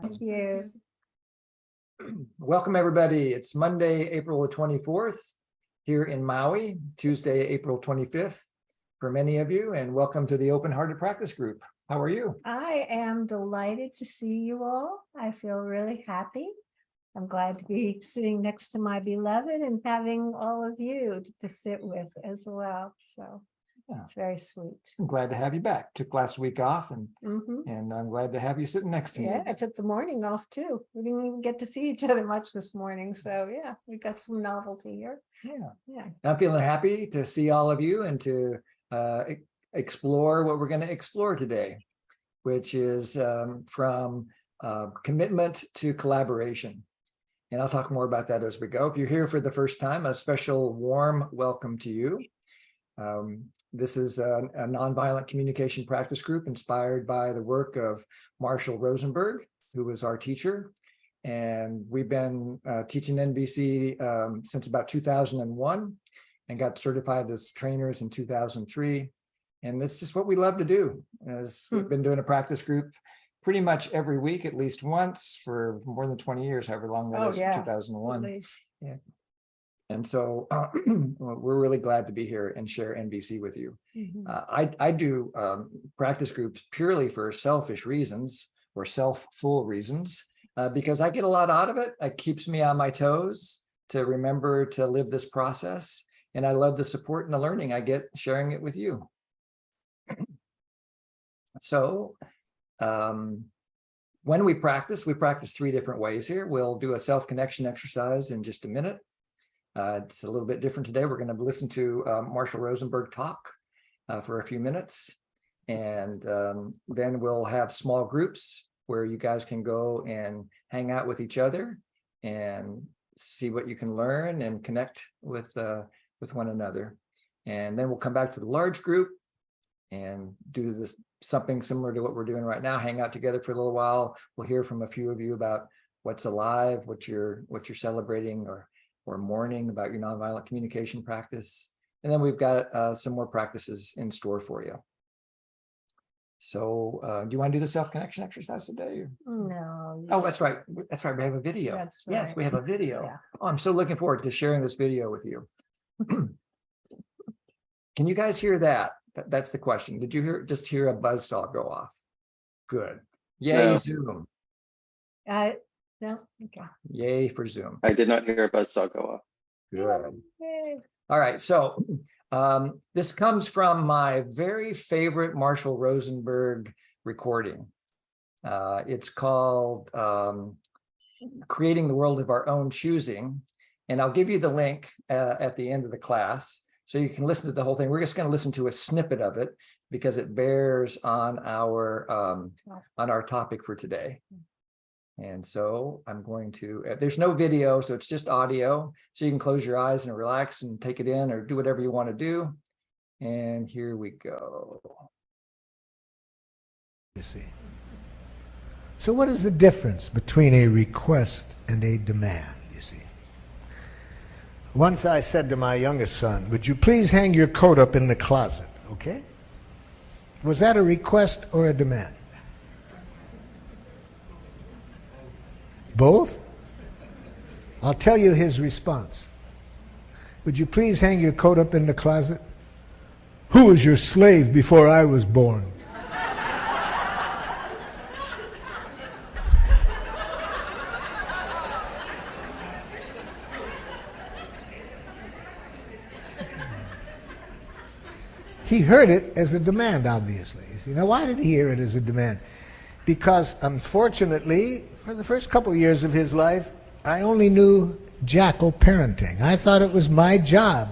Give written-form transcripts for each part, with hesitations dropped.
Thank you. Welcome, everybody. It's Monday, April the 24th here in Maui, Tuesday, April 25th for many of you, and welcome to the Open Hearted Practice Group. How are you? I am delighted to see you all. I feel really happy. I'm glad to be sitting next to my beloved and having all of you to sit with as well. So Yeah. it's very sweet. I'm glad to have you back. Took last week off, and Mhm. I'm glad to have you sitting next to me. Yeah, I took the morning off too. We didn't even get to see each other much this morning. So yeah, we got some novelty here. Yeah. I'm feeling happy to see all of you and to explore what we're going to explore today, which is from commitment to collaboration. And I'll talk more about that as we go. If you're here for the first time, a special warm welcome to you. This is a nonviolent communication practice group inspired by the work of Marshall Rosenberg, who was our teacher. And we've been teaching NVC since about 2001 and got certified as trainers in 2003. And that's just what we love to do. As we've been doing a practice group pretty much every week, at least once for more than 20 years, however long that is, 2001. Yeah. And so we're really glad to be here and share NVC with you. I do practice groups purely for selfish reasons or self-full reasons, because I get a lot out of it. It keeps me on my toes to remember to live this process. And I love the support and the learning I get sharing it with you. So when we practice three different ways here. We'll do a self-connection exercise in just a minute. It's a little bit different today. We're going to listen to Marshall Rosenberg talk for a few minutes. And then we'll have small groups where you guys can go and hang out with each other and see what you can learn and connect with one another. And then we'll come back to the large group and do this something similar to what we're doing right now, hang out together for a little while. We'll hear from a few of you about what's alive, what you're celebrating or mourning about your nonviolent communication practice. And then we've got some more practices in store for you. So do you want to do the self-connection exercise today? No. Oh, that's right. That's right. We have a video. That's Yes, right. we have a video. Yeah. Oh, I'm so looking forward to sharing this video with you. Can you guys hear that? That's the question. Did you just hear a buzzsaw go off? Good. Yay, No. Zoom. No. Okay. Yay for Zoom. I did not hear a buzzsaw go off. Good. Yay. All right. So this comes from my very favorite Marshall Rosenberg recording. It's called Creating the World of Our Own Choosing. And I'll give you the link at the end of the class so you can listen to the whole thing. We're just going to listen to a snippet of it because it bears on our topic for today. And so I'm going to, there's no video, so it's just audio. So you can close your eyes and relax and take it in or do whatever you want to do. And here we go. You see. So what is the difference between a request and a demand, you see? Once I said to my youngest son, would you please hang your coat up in the closet, okay? Was that a request or a demand? Both? I'll tell you his response. Would you please hang your coat up in the closet? Who was your slave before I was born? He heard it as a demand, obviously. You see, now, why did he hear it as a demand? Because, unfortunately, for the first couple of years of his life, I only knew jackal parenting. I thought it was my job,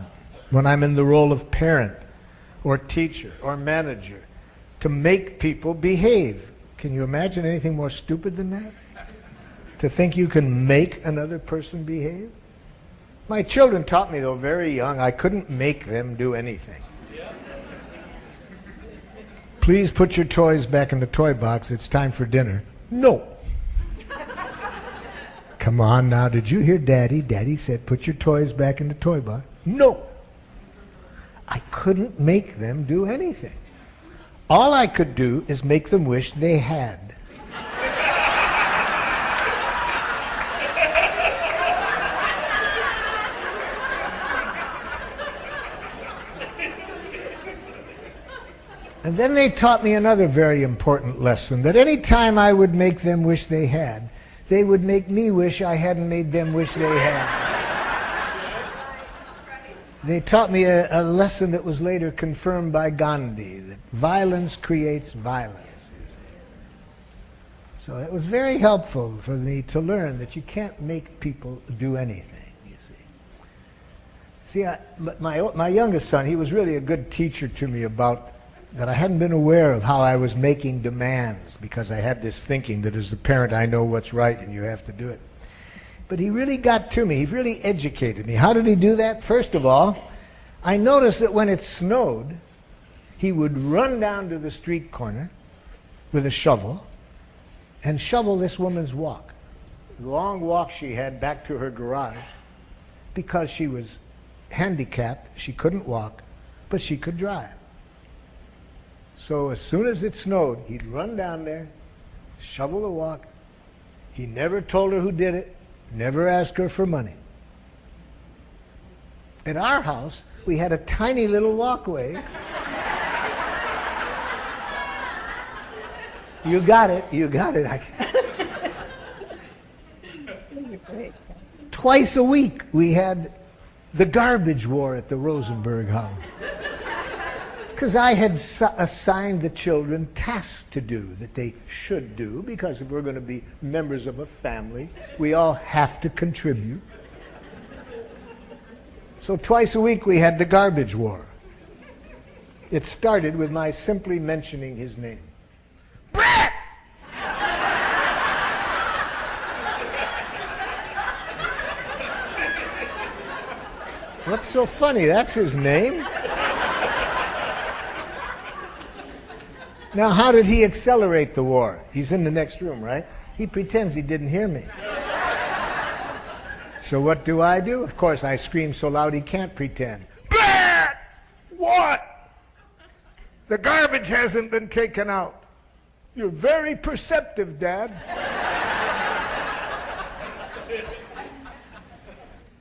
when I'm in the role of parent or teacher or manager, to make people behave. Can you imagine anything more stupid than that? To think you can make another person behave? My children taught me, though, very young, I couldn't make them do anything. Please put your toys back in the toy box. It's time for dinner. No. Come on now, did you hear Daddy? Daddy said, put your toys back in the toy box. No. I couldn't make them do anything. All I could do is make them wish they had. And then they taught me another very important lesson, that any time I would make them wish they had, they would make me wish I hadn't made them wish they had. They taught me a lesson that was later confirmed by Gandhi, that violence creates violence, you see. So it was very helpful for me to learn that you can't make people do anything, you see. But my youngest son, he was really a good teacher to me about that. I hadn't been aware of how I was making demands, because I had this thinking that as a parent I know what's right and you have to do it. But he really got to me. He really educated me. How did he do that? First of all, I noticed that when it snowed, he would run down to the street corner with a shovel and shovel this woman's walk. The long walk she had back to her garage, because she was handicapped. She couldn't walk, but she could drive. So as soon as it snowed, he'd run down there, shovel the walk. He never told her who did it, never asked her for money. At our house, we had a tiny little walkway. You got it, you got it. Twice a week, we had the garbage war at the Rosenberg house. Because I had assigned the children tasks to do that they should do, because if we're going to be members of a family, we all have to contribute. So twice a week we had the garbage war. It started with my simply mentioning his name. Brett! What's so funny? That's his name. Now, how did he accelerate the war? He's in the next room, right? He pretends he didn't hear me. So what do? Of course, I scream so loud he can't pretend. Brett! What? The garbage hasn't been taken out. You're very perceptive, Dad.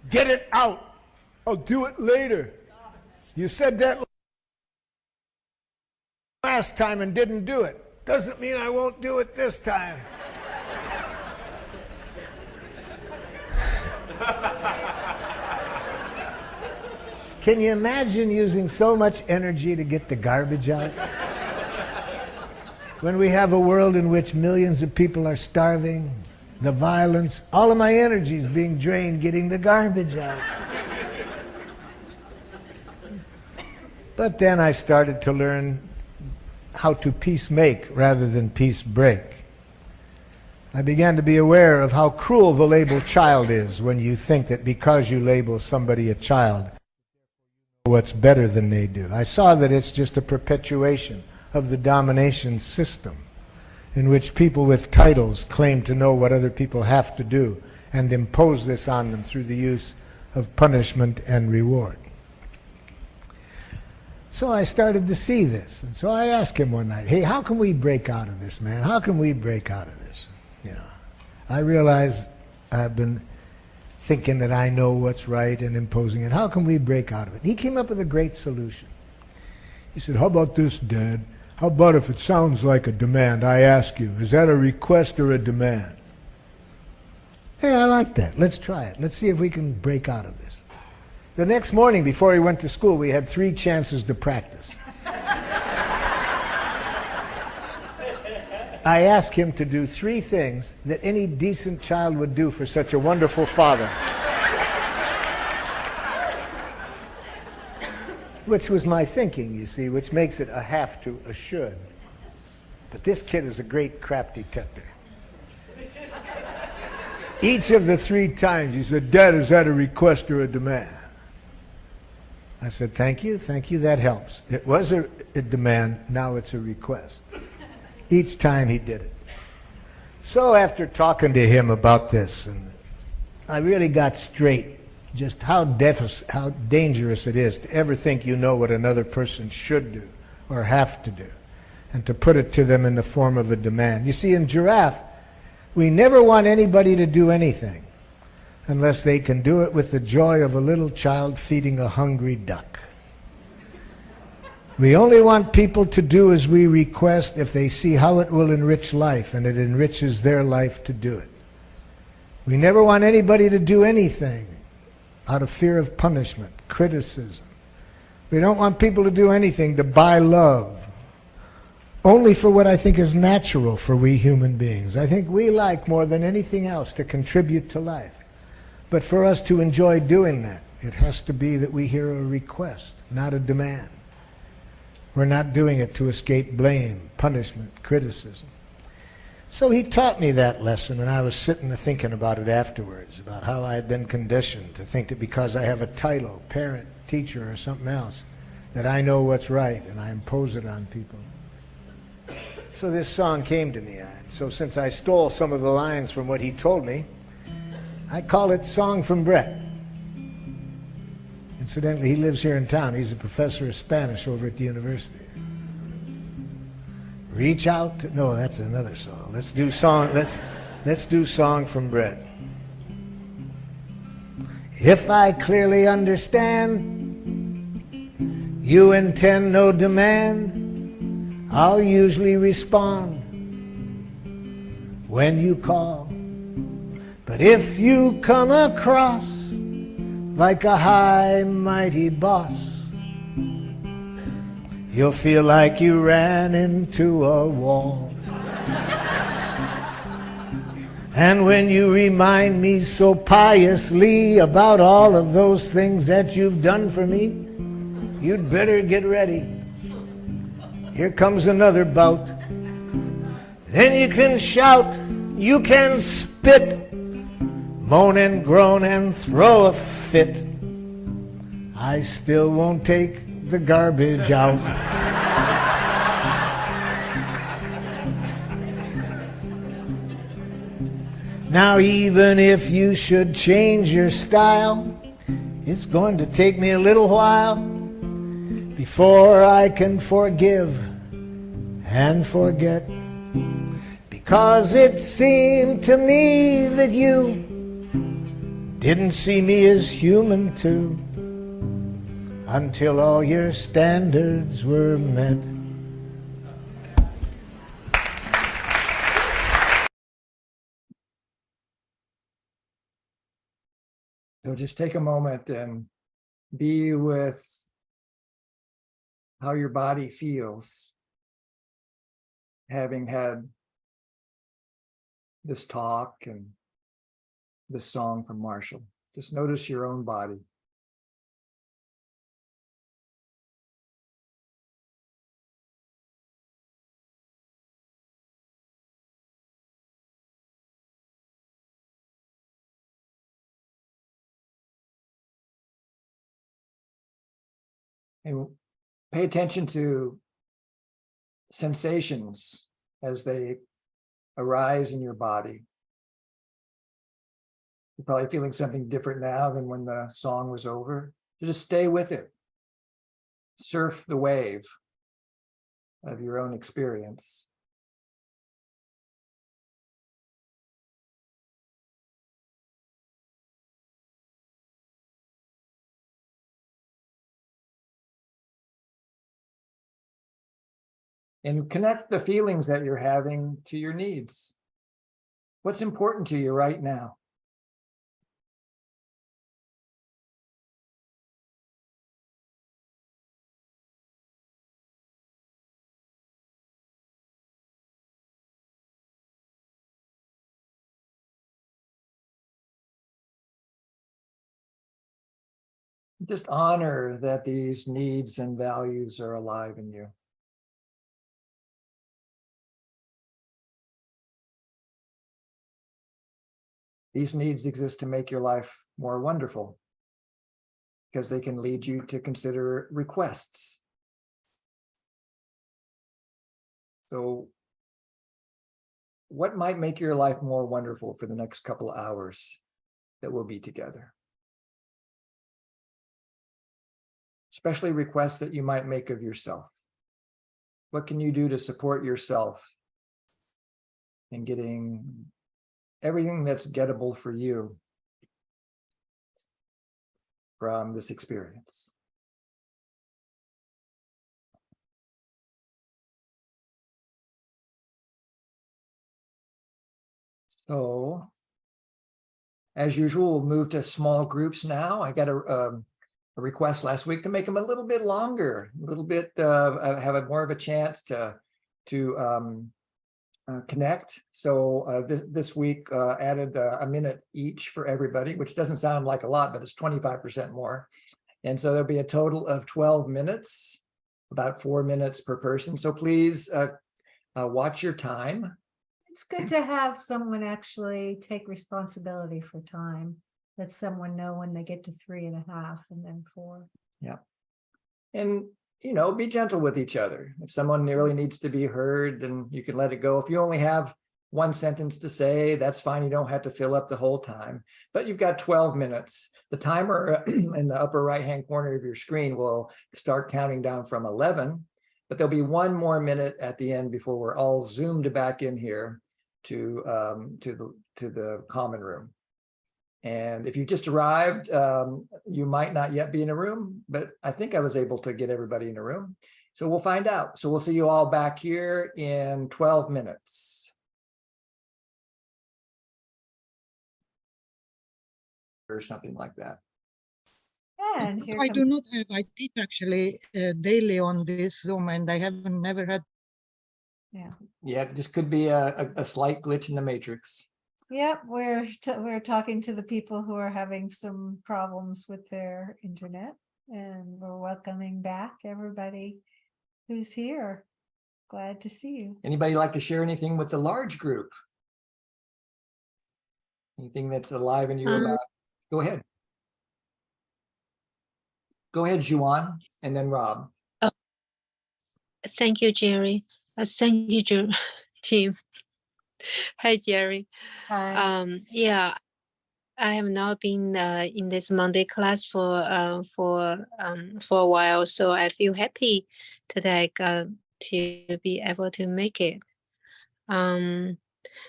Get it out. I'll do it later. You said that last time and didn't do it. Doesn't mean I won't do it this time. Can you imagine using so much energy to get the garbage out? When we have a world in which millions of people are starving, the violence, all of my energy is being drained getting the garbage out. But then I started to learn how to peace make rather than peace break. I began to be aware of how cruel the label child is when you think that because you label somebody a child, what's better than they do. I saw that it's just a perpetuation of the domination system in which people with titles claim to know what other people have to do and impose this on them through the use of punishment and reward. So I started to see this, and so I asked him one night, hey, how can we break out of this, man? How can we break out of this? You know, I realize I've been thinking that I know what's right and imposing it. How can we break out of it? He came up with a great solution. He said, how about this, Dad? How about if it sounds like a demand? I ask you, is that a request or a demand? Hey, I like that. Let's try it. Let's see if we can break out of this. The next morning, before he went to school, we had 3 chances to practice. I asked him to do 3 things that any decent child would do for such a wonderful father. Which was my thinking, you see, which makes it a have to, a should. But this kid is a great crap detector. Each of the 3 times he said, Dad, is that a request or a demand? I said, thank you, that helps. It was a demand, now it's a request. Each time he did it. So after talking to him about this, and I really got straight just how dangerous it is to ever think you know what another person should do or have to do. and to put it to them in the form of a demand. You see, in giraffe, we never want anybody to do anything unless they can do it with the joy of a little child feeding a hungry duck. We only want people to do as we request if they see how it will enrich life and it enriches their life to do it. We never want anybody to do anything out of fear of punishment, criticism. We don't want people to do anything to buy love, only for what I think is natural for we human beings. I think we like more than anything else to contribute to life. But for us to enjoy doing that, it has to be that we hear a request, not a demand. We're not doing it to escape blame, punishment, criticism. So he taught me that lesson, and I was sitting and thinking about it afterwards, about how I had been conditioned to think that because I have a title, parent, teacher, or something else, that I know what's right, and I impose it on people. So this song came to me, and so since I stole some of the lines from what he told me, I call it Song from Brett. Incidentally, he lives here in town. He's a professor of Spanish over at the university. Reach out to, no, that's another song. Let's do Song from Brett. If I clearly understand, you intend no demand, I'll usually respond when you call. But if you come across like a high, mighty boss, you'll feel like you ran into a wall. And when you remind me so piously about all of those things that you've done for me, you'd better get ready. Here comes another bout. Then you can shout, you can spit, moan and groan and throw a fit. I still won't take the garbage out. Now even if you should change your style, it's going to take me a little while before I can forgive and forget. Because it seemed to me that you didn't see me as human too, until all your standards were met. So just take a moment and be with how your body feels, having had this talk and this song from Marshall. Just notice your own body. And pay attention to sensations as they arise in your body. You're probably feeling something different now than when the song was over. So just stay with it. Surf the wave of your own experience. And connect the feelings that you're having to your needs. What's important to you right now? Just honor that these needs and values are alive in you. These needs exist to make your life more wonderful because they can lead you to consider requests. So what might make your life more wonderful for the next couple of hours that we'll be together? Especially requests that you might make of yourself. What can you do to support yourself in getting everything that's gettable for you from this experience? So, as usual, we'll move to small groups now. I got a request last week to make them a little bit longer, a little bit have more of a chance to connect. So this week added a minute each for everybody, which doesn't sound like a lot, but it's 25% more. And so there'll be a total of 12 minutes, about 4 minutes per person. So please watch your time. It's good to have someone actually take responsibility for time. Let someone know when they get to 3.5 and then 4. Yeah. And, you know, be gentle with each other. If someone really needs to be heard, then you can let it go. If you only have one sentence to say, that's fine. You don't have to fill up the whole time, but you've got 12 minutes. The timer in the upper right-hand corner of your screen will start counting down from 11, but there'll be 1 more minute at the end before we're all zoomed back in here to the common room. And if you just arrived, you might not yet be in a room, but I think I was able to get everybody in a room. So we'll find out. So we'll see you all back here in 12 minutes. Or something like that. And here I comes do not have, I teach actually daily on this Zoom and I haven't never had. Yeah, this could be a slight glitch in the matrix. Yep, we're talking to the people who are having some problems with their internet, and we're welcoming back everybody who's here. Glad to see you. Anybody like to share anything with the large group? Anything that's alive in you about? Go ahead. Go ahead, Juan, and then Rob. Thank you, Jerry. Thank you, team. Hi, Jerry. Hi. Yeah, I have not been in this Monday class for a while, so I feel happy today to be able to make it. At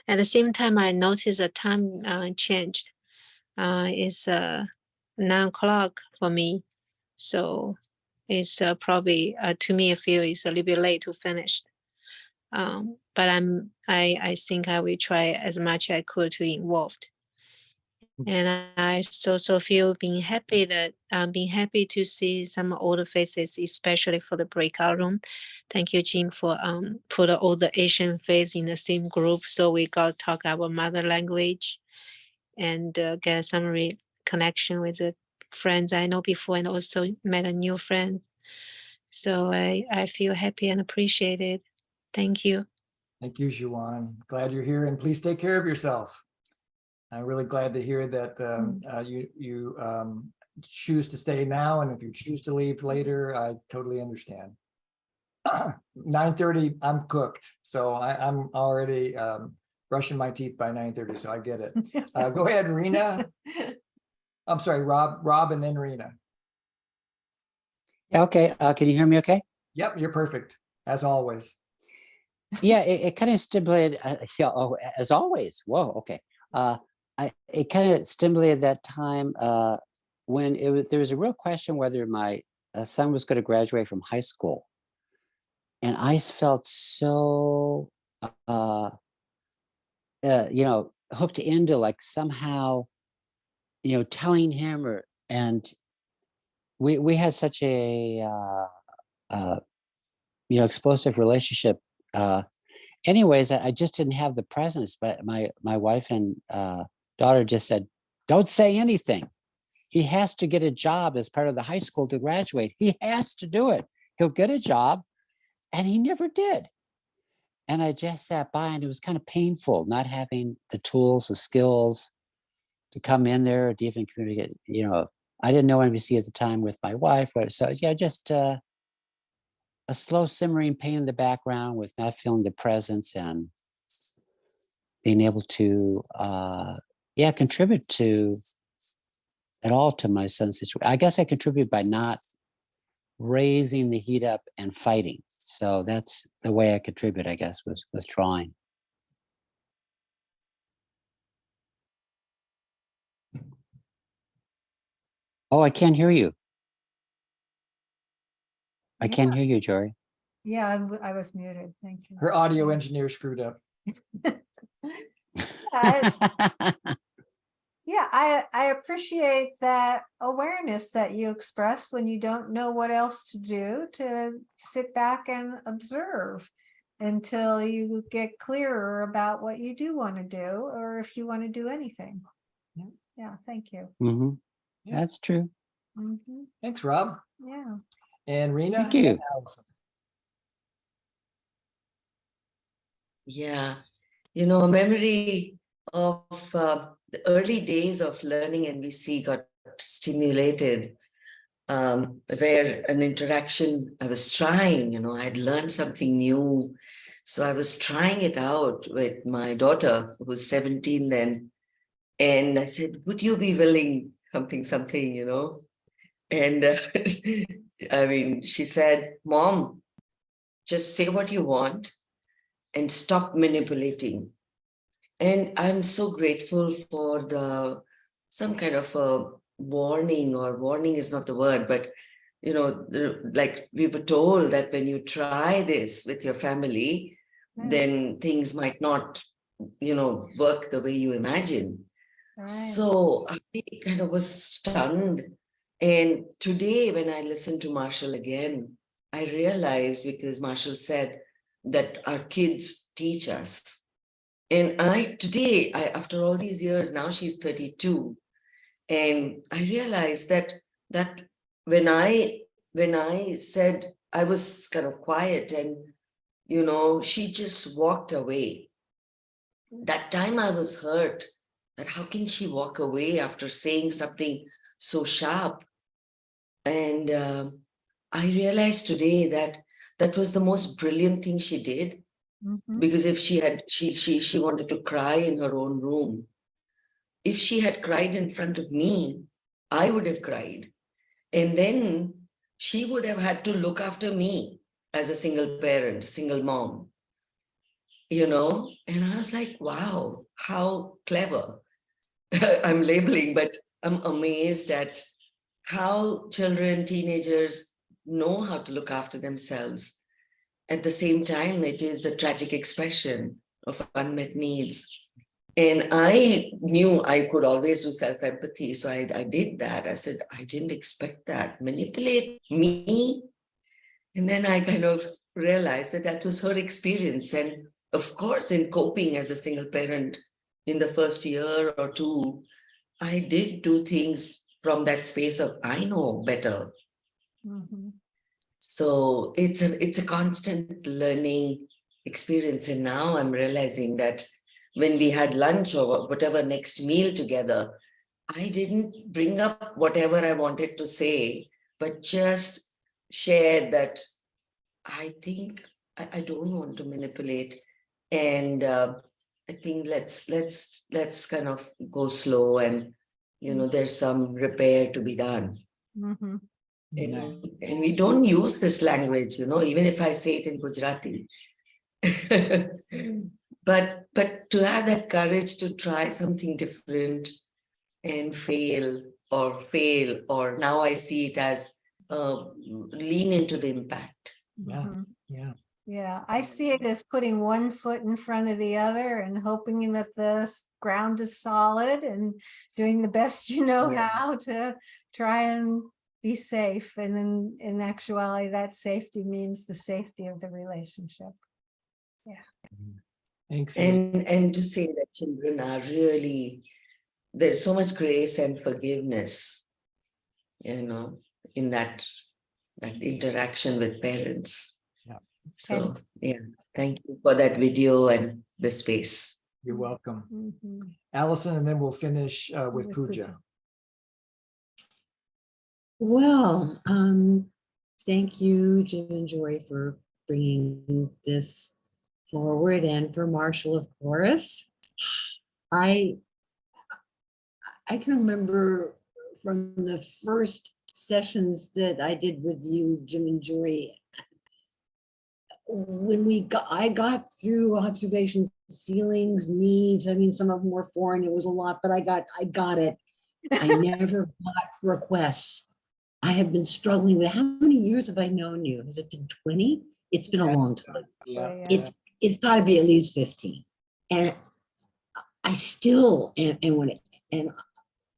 the same time, I noticed the time changed. It's 9 o'clock for me, so it's probably to me I feel it's a little bit late to finish. But I think I will try as much as I could to involved. And I also feel being happy to see some older faces, especially for the breakout room. Thank you, Jim, for put all the Asian face in the same group, so we got to talk our mother language and get some connection with the friends I know before, and also met a new friend. So I feel happy and appreciated. Thank you. Thank you, Juan. Glad you're here, and please take care of yourself. I'm really glad to hear that you choose to stay now, and if you choose to leave later, I totally understand. 9:30, I'm cooked, so I'm already brushing my teeth by 9:30, so I get it. Go ahead, Rena. I'm sorry, Rob, and then Rena. Yeah, okay. Can you hear me okay? Yep, you're perfect, as always. Yeah, it kind of stimulated, yeah, oh, as always. Whoa, okay. It kind of stimulated that time when there was a real question whether my son was going to graduate from high school. And I felt so, hooked into like somehow, telling him and we had such a, explosive relationship. Anyways, I just didn't have the presence, but my wife and daughter just said, don't say anything. He has to get a job as part of the high school to graduate. He has to do it. He'll get a job. And he never did. And I just sat by, and it was kind of painful not having the tools, the skills to come in there to even communicate. I didn't know NBC at the time with my wife, but so yeah, just a slow simmering pain in the background with not feeling the presence and being able to contribute at all to my son's situation. I guess I contribute by not raising the heat up and fighting. So that's the way I contribute, I guess, was with drawing. Oh, I can't hear you. I can't hear you, Jory. Yeah, I was muted. Thank you. Her audio engineer screwed up. Yeah, I appreciate that awareness that you express when you don't know what else to do, to sit back and observe until you get clearer about what you do want to do, or if you want to do anything. Yeah, thank you. Mhm. That's true. Mhm, Thanks, Rob. yeah. And Rena. Thank you. and Allison. Yeah, you know, a memory of the early days of learning NVC got stimulated, where an interaction, I was trying, you know, I'd learned something new. So I was trying it out with my daughter, who was 17 then. And I said, would you be willing something, you know? And I mean, she said, Mom, just say what you want and stop manipulating. And I'm so grateful for some kind of a warning, or warning is not the word, but you know, like we were told that when you try this with your family, then things might not, you know, work the way you imagine. Right. So I kind of was stunned. And today, when I listened to Marshall again, I realized, because Marshall said that our kids teach us. And today, after all these years, now she's 32, and I realized that when I said, I was kind of quiet, and you know, she just walked away. That time I was hurt, that how can she walk away after saying something so sharp? And I realized today that that was the most brilliant thing she did. Mhm. Because if she wanted to cry in her own room, if she had cried in front of me, I would have cried. And then she would have had to look after me as a single parent, single mom, you know? And I was like, wow, how clever. I'm labeling, but I'm amazed at how children, teenagers know how to look after themselves. At the same time, it is the tragic expression of unmet needs. And I knew I could always do self-empathy. So I did that. I said, I didn't expect that. Manipulate me. And then I kind of realized that that was her experience. And of course, in coping as a single parent in the first year or two, I did do things from that space of, I know better. Mhm. So it's a constant learning experience. And now I'm realizing that when we had lunch or whatever next meal together, I didn't bring up whatever I wanted to say, but just shared that I think I don't want to manipulate. And I think let's kind of go slow, and you know, there's some repair to be done. Mhm. And we don't use this language, you know, even if I say it in Gujarati. but to have that courage to try something different and fail, or now I see it as lean into the impact. Yeah. Mhm. Yeah. Yeah, I see it as putting one foot in front of the other and hoping that the ground is solid and doing the best you know Yeah. how to try and be safe. And in actuality, that safety means the safety of the relationship. Thanks. Rena. And to say that children are really, there's so much grace and forgiveness, you know, in that interaction with parents. Yeah. So yeah, thank you for that video and the space. You're welcome. Mhm. Allison, and then we'll finish with With Pooja. Well, thank you, Jim and Joy, for bringing this forward, and for Marshall, of course. I can remember from the first sessions that I did with you, Jim and Joy, I got through observations, feelings, needs. I mean, some of them were foreign. It was a lot, but I got it. I never got requests. I have been struggling with, how many years have I known you? Has it been 20? It's been a long time. Yeah. It's got to be at least 15. And I still, and I'm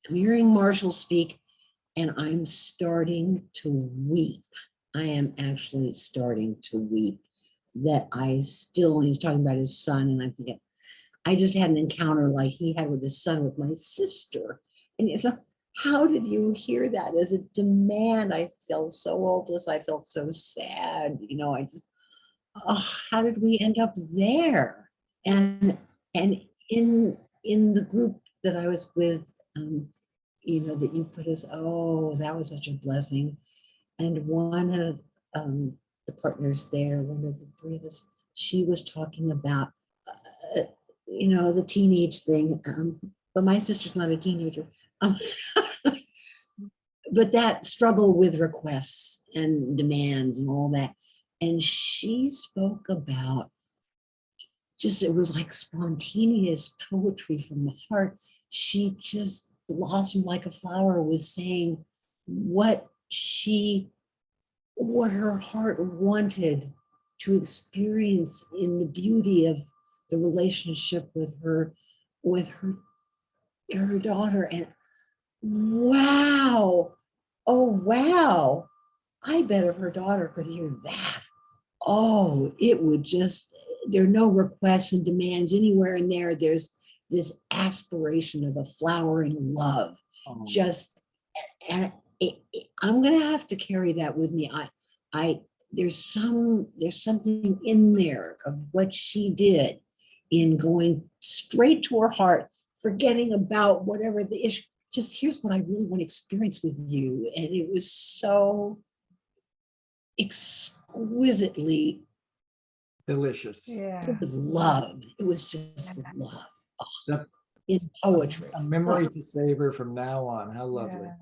hearing Marshall speak, and I'm starting to weep. I am actually starting to weep that I still, when he's talking about his son, and I'm thinking, I just had an encounter like he had with his son with my sister. And it's like, how did you hear that as a demand? I felt so hopeless. I felt so sad. You know, I just, oh, how did we end up there? And in the group that I was with, you know, that you put us, oh, that was such a blessing. And one of the partners there, one of the three of us, she was talking about, you know, the teenage thing. But my sister's not a teenager. But that struggle with requests and demands and all that. And she spoke about just, it was like spontaneous poetry from the heart. She just blossomed like a flower with saying what her heart wanted to experience in the beauty of the relationship with her daughter. And wow, oh wow, I bet if her daughter could hear that, oh, it would just, there are no requests and demands anywhere in there. There's this aspiration of a flowering love. Just, and I'm gonna have to carry that with me. There's something in there of what she did in going straight to her heart, forgetting about whatever the issue. Just, here's what I really want to experience with you. And it was so exquisitely Delicious. Yeah. it was love. It was just love. That's It's poetry. a memory to savor from now on. How lovely. Yeah.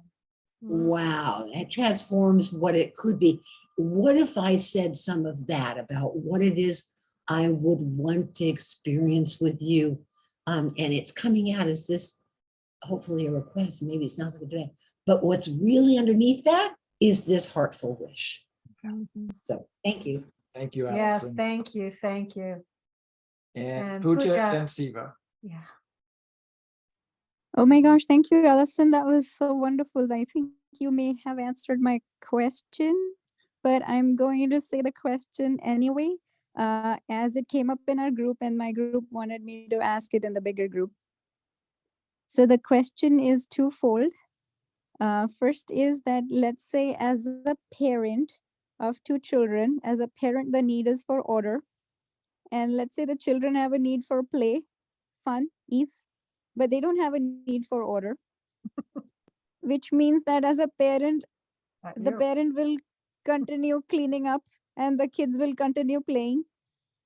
Wow, that transforms what it could be. What if I said some of that about what it is I would want to experience with you? And it's coming out as this, hopefully a request, maybe it sounds like a demand, but what's really underneath that is this heartful wish. Mhm. So thank you. Thank you, Yeah, Allison. thank you, thank you. And And Pooja Pooja. and Siva. Yeah. Oh my gosh, thank you, Allison. That was so wonderful. I think you may have answered my question, but I'm going to say the question anyway, as it came up in our group and my group wanted me to ask it in the bigger group. So the question is twofold. First is that, let's say as a parent of two children, as a parent, the need is for order. And let's say the children have a need for play, fun, ease, but they don't have a need for order. Which means that as a parent, the parent will continue cleaning up and the kids will continue playing.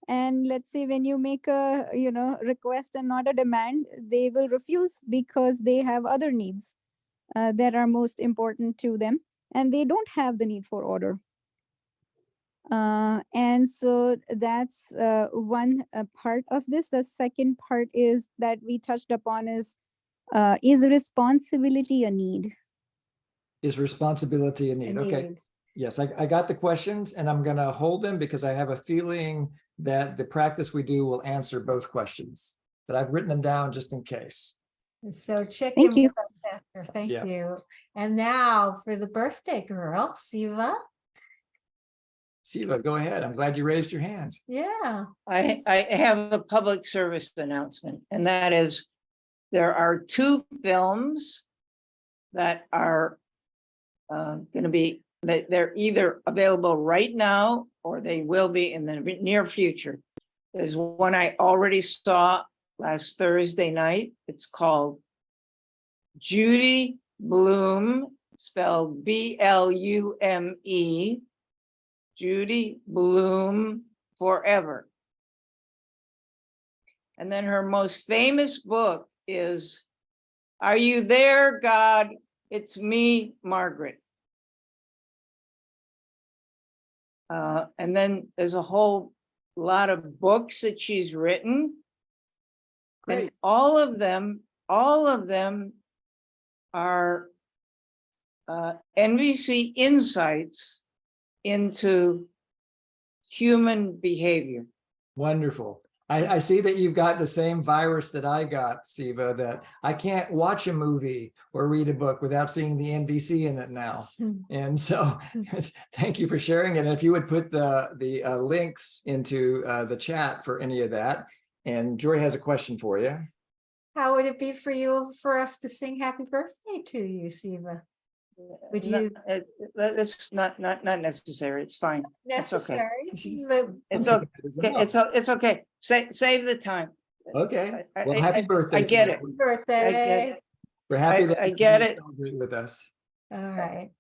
And let's say when you make a request and not a demand, they will refuse because they have other needs that are most important to them, and they don't have the need for order. And so that's one part of this. The second part is that we touched upon is responsibility a need? Is responsibility a need? Okay. Yes, I got the questions and I'm going to hold them because I have a feeling that the practice we do will answer both questions, but I've written them down just in case. So check Thank in you. with us after. Thank Yeah. you. And now for the birthday girl, Siva. Siva, go ahead. I'm glad you raised your hand. Yeah. I have a public service announcement, and that is there are two films that are going to be, they're either available right now or they will be in the near future. There's one I already saw last Thursday night. It's called Judy Blume, spelled B-L-U-M-E, Judy Blume Forever. And then her most famous book is Are You There, God? It's Me, Margaret. And then there's a whole lot of books that she's written. And Great. all of them are NVC insights into human behavior. Wonderful. I see that you've got the same virus that I got, Siva, that I can't watch a movie or read a book without seeing the NVC in it now. And so thank you for sharing it. And if you would put the links into the chat for any of that. And Joy has a question for you. How would it be for us to sing happy birthday to you, Siva? Would you? It's not necessary. It's fine. Necessary? It's okay. It's okay. Save the time. Okay. Well, happy birthday. I get it. Birthday. We're happy that I you get can it. celebrate with us. All right.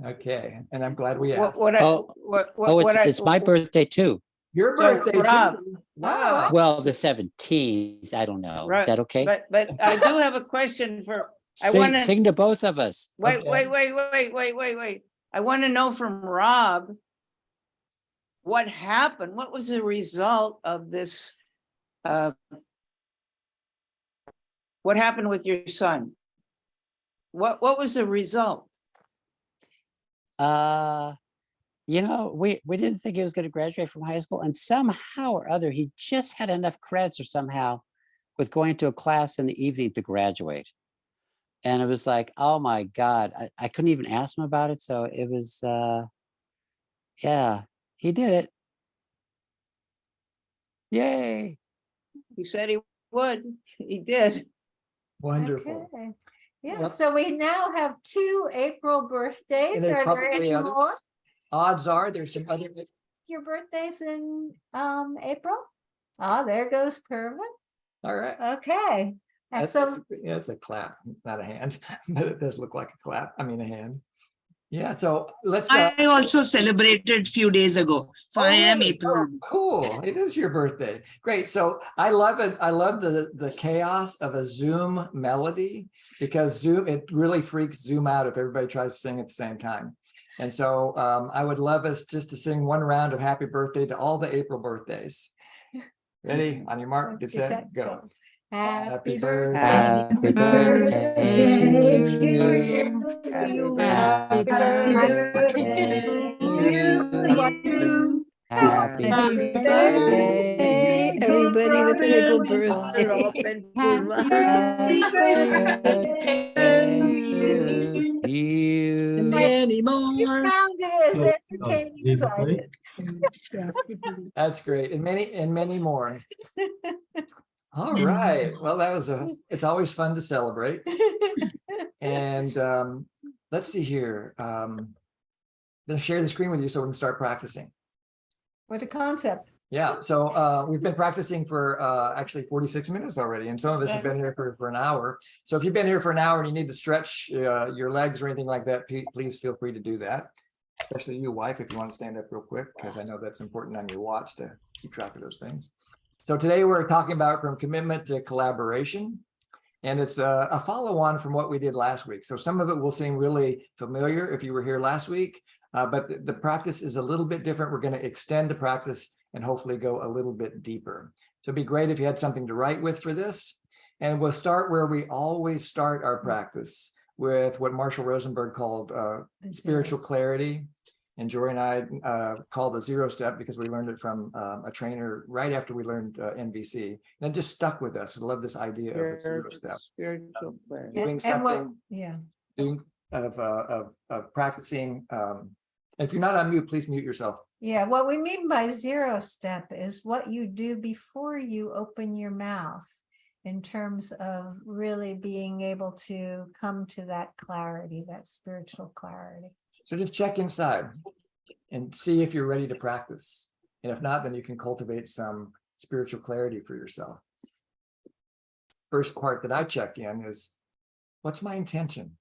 Okay. And I'm glad we asked. It's my birthday too. Your So, birthday Rob. too. Wow. Well, the 17th. I don't know. Right, Is that okay? But I do have a question for. I Sing, wanna- sing to both of us. Wait. Okay. I want to know from Rob. What happened? What was the result of this? What happened with your son? What was the result? You know, we didn't think he was going to graduate from high school, and somehow or other, he just had enough credits or somehow with going to a class in the evening to graduate. And it was like, oh my God, I couldn't even ask him about it. So it was, yeah, he did it. Yay. He said he would. He did. Wonderful. Okay. Yeah, Yep. so we now have 2 April And birthdays. there Are there probably any others. more? Odds are there's some other. Your birthdays in April? Oh, there goes Purva. All right. Okay. And That's, so it's a clap, not a hand, but it does look like a clap. I mean, a hand. Yeah. So let's. I also celebrated few days ago. So I am really? April. Oh, cool. It is your birthday. Great. So I love it. I love the chaos of a Zoom melody, because Zoom, it really freaks Zoom out if everybody tries to sing at the same time. And so I would love us just to sing one round of happy birthday to all the April birthdays. Ready? On your mark, get set, go. happy birthday. Happy birthday to you. Happy birthday to you. Happy Happy birthday, everybody with a April birthday. Rob and Purva. birthday to you. Many You more. found it as entertaining as I did. That's great. And many more. All right. Well, it's always fun to celebrate. And let's see here. I'm going to share the screen with you so we can start practicing. What a concept. Yeah. So we've been practicing for actually 46 minutes already. And some of us have been here for an hour. So if you've been here for an hour and you need to stretch your legs or anything like that, please feel free to do that. Especially you, wife, if you want to stand up real quick, because I know that's important on your watch to keep track of those things. So today we're talking about from commitment to collaboration. And it's a follow-on from what we did last week. So some of it will seem really familiar if you were here last week, but the practice is a little bit different. We're going to extend the practice and hopefully go a little bit deeper. So it'd be great if you had something to write with for this. And we'll start where we always start our practice, with what Marshall Rosenberg called spiritual clarity. And Jory and I called the 0 step because we learned it from a trainer right after we learned NVC. And it just stuck with us. We love this idea of a 0 step. Spiritual clarity. Doing something, Yeah. doing of practicing. If you're not on mute, please mute yourself. Yeah, what we mean by 0 step is what you do before you open your mouth, in terms of really being able to come to that clarity, that spiritual clarity. So just check inside and see if you're ready to practice. And if not, then you can cultivate some spiritual clarity for yourself. First part that I check in is, what's my intention?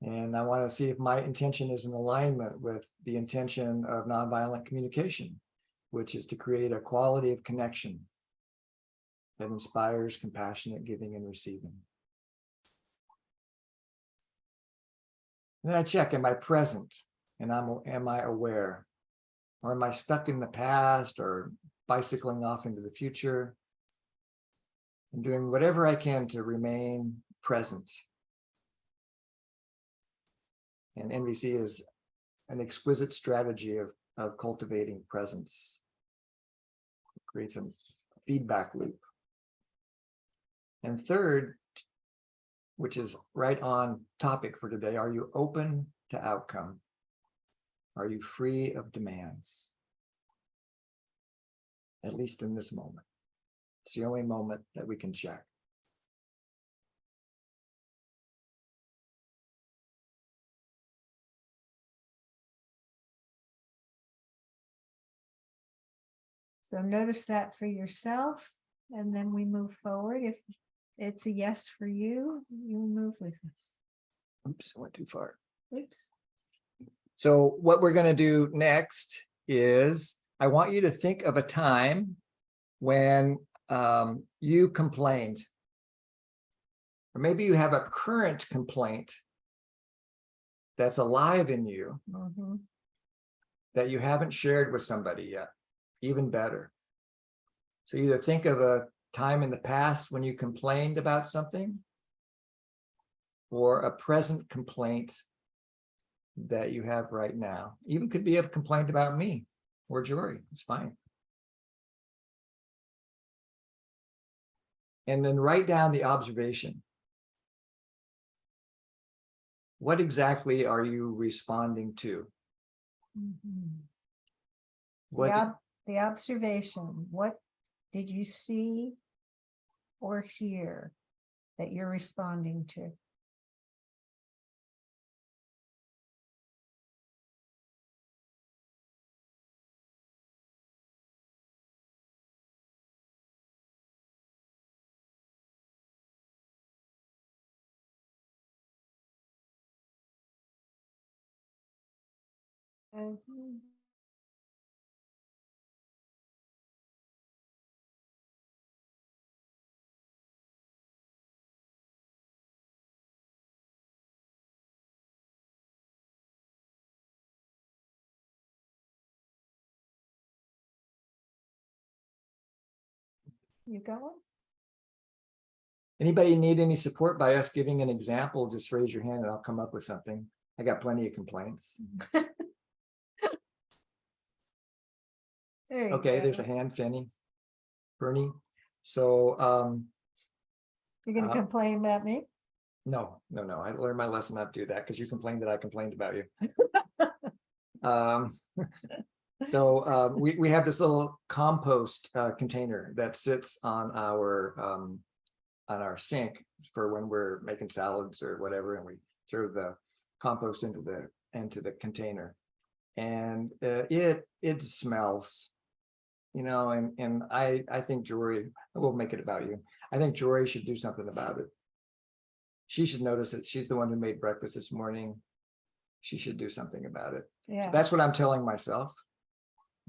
And I want to see if my intention is in alignment with the intention of nonviolent communication, which is to create a quality of connection that inspires compassionate giving and receiving. And then I check, am I present? And am I aware? Or am I stuck in the past or bicycling off into the future? I'm doing whatever I can to remain present. And NVC is an exquisite strategy of cultivating presence. It creates a feedback loop. And third, which is right on topic for today, are you open to outcome? Are you free of demands? At least in this moment. It's the only moment that we can check. So notice that for yourself, and then we move forward. If it's a yes for you, you move with us. Oops, I went too far. Oops. So what we're going to do next is I want you to think of a time when you complained. Or maybe you have a current complaint that's alive in you Mhm. that you haven't shared with somebody yet. Even better. So either think of a time in the past when you complained about something, or a present complaint that you have right now. Even could be a complaint about me or Jory. It's fine. And then write down the observation. What exactly are you responding to? Mhm. What The observation, what did you see or hear that you're responding to? Mhm. You going? Anybody need any support by us giving an example? Just raise your hand and I'll come up with something. I got plenty of complaints. There you Okay, go. there's a hand, Fanny, Bernie. So You're gonna complain about me? no. I learned my lesson not to do that because you complained that I complained about you. We have this little compost container that sits on our sink for when we're making salads or whatever, and we throw the compost into the container, and it smells, and I think Jory, we'll make it about you. I think Jory should do something about it. She should notice it. She's the one who made breakfast this morning. She should do something about it. Yeah. So that's what I'm telling myself.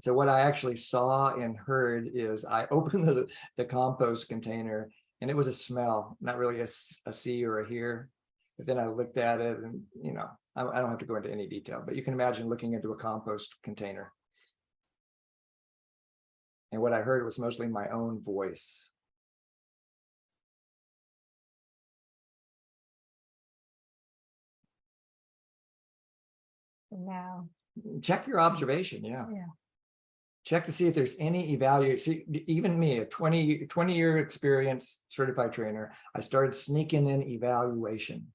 So what I actually saw and heard is I opened the compost container and it was a smell, not really a see or a hear. But then I looked at it and, I don't have to go into any detail, but you can imagine looking into a compost container. And what I heard was mostly my own voice. Now. Check your observation, yeah. Yeah. Check to see if there's any evaluation. See, even me, a 20-year experience certified trainer, I started sneaking in evaluation.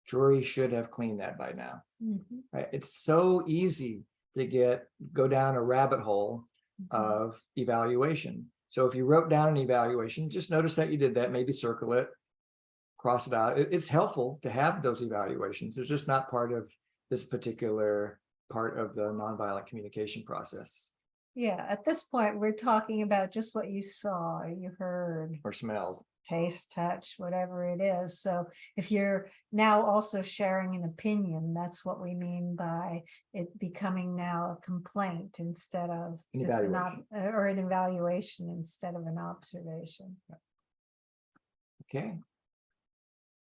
Jory should have cleaned that by now. Mhm. Right? It's so easy to go down a rabbit hole of evaluation. So if you wrote down an evaluation, just notice that you did that, maybe circle it, cross it out. It's helpful to have those evaluations. It's just not part of this particular part of the nonviolent communication process. Yeah, at this point, we're talking about just what you saw, or you heard, Or smelled. taste, touch, whatever it is. So if you're now also sharing an opinion, that's what we mean by it becoming now a complaint instead of An just evaluation. or an evaluation instead of an observation. Okay.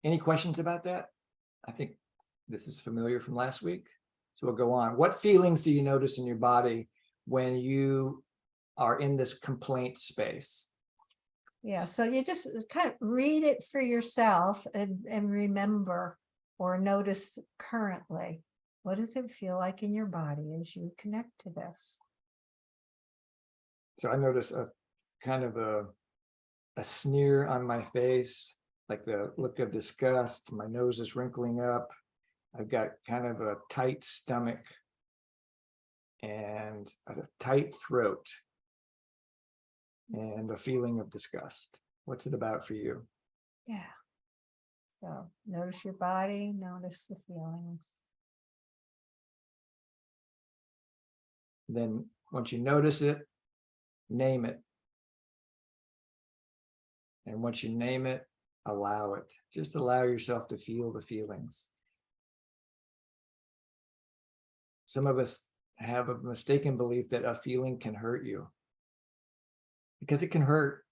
Any questions about that? I think This is familiar from last week. So we'll go on. What feelings do you notice in your body when you are in this complaint space? Yeah, so you just kind of read it for yourself and remember or notice currently. What does it feel like in your body as you connect to this? So I notice a kind of a sneer on my face, like the look of disgust. My nose is wrinkling up. I've got kind of a tight stomach and a tight throat and a feeling of disgust. What's it about for you? Yeah. So notice your body, notice the feelings. Then once you notice it, name it. And once you name it, allow it. Just allow yourself to feel the feelings. Some of us have a mistaken belief that a feeling can hurt you. Because it can hurt,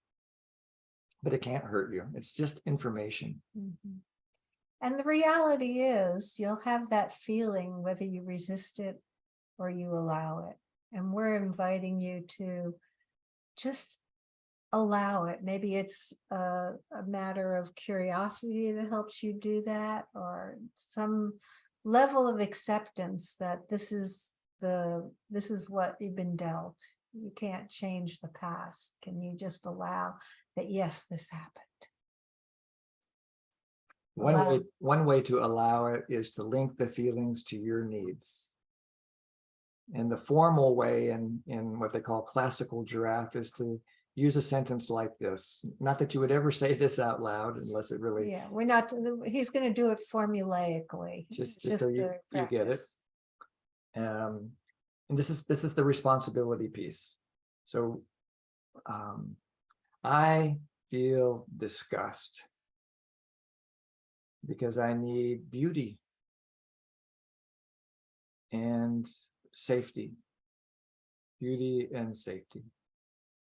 but it can't hurt you. It's just information. Mhm. And the reality is you'll have that feeling whether you resist it or you allow it. And we're inviting you to just allow it. Maybe it's a matter of curiosity that helps you do that, or some level of acceptance that this is what you've been dealt. You can't change the past. Can you just allow that, yes, this happened? One way to allow it is to link the feelings to your needs. And the formal way in what they call classical giraffe is to use a sentence like this. Not that you would ever say this out loud unless it really, Yeah, we're not, he's going to do it formulaically. just so you to get it. practice. And this is the responsibility piece. So I feel disgust because I need beauty and safety. Beauty and safety.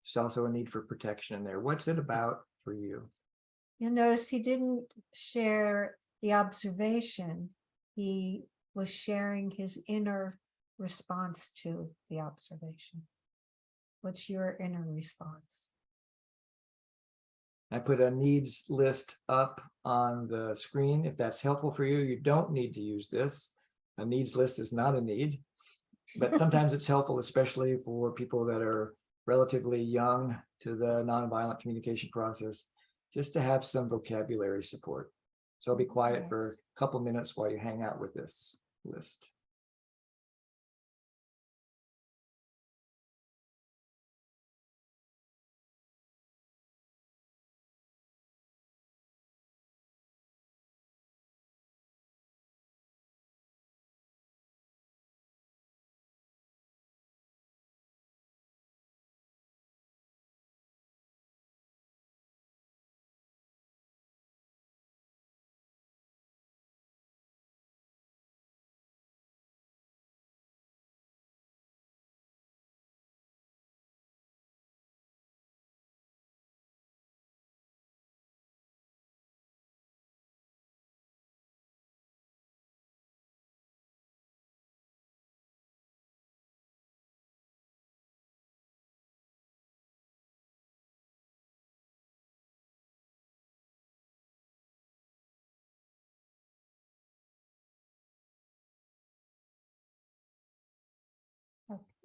There's also a need for protection in there. What's it about for you? You'll notice he didn't share the observation. He was sharing his inner response to the observation. What's your inner response? I put a needs list up on the screen. If that's helpful for you, you don't need to use this. A needs list is not a need, but sometimes it's helpful, especially for people that are relatively young to the nonviolent communication process, just to have some vocabulary support. So I'll be quiet for a couple minutes while you hang out with this list.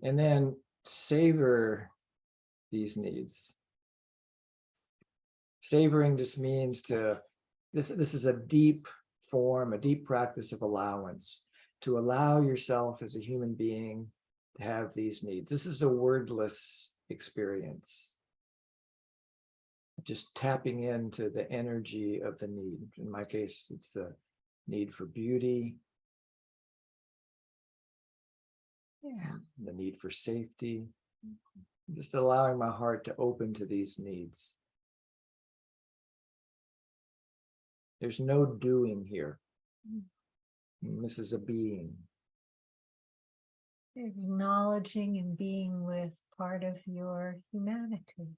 And then savor these needs. Savoring just means this is a deep form, a deep practice of allowance, to allow yourself as a human being to have these needs. This is a wordless experience. Just tapping into the energy of the need. In my case, it's the need for beauty, the need for safety, just allowing my heart to open to these needs. There's no doing here. This is a being. Acknowledging and being with part of your humanity.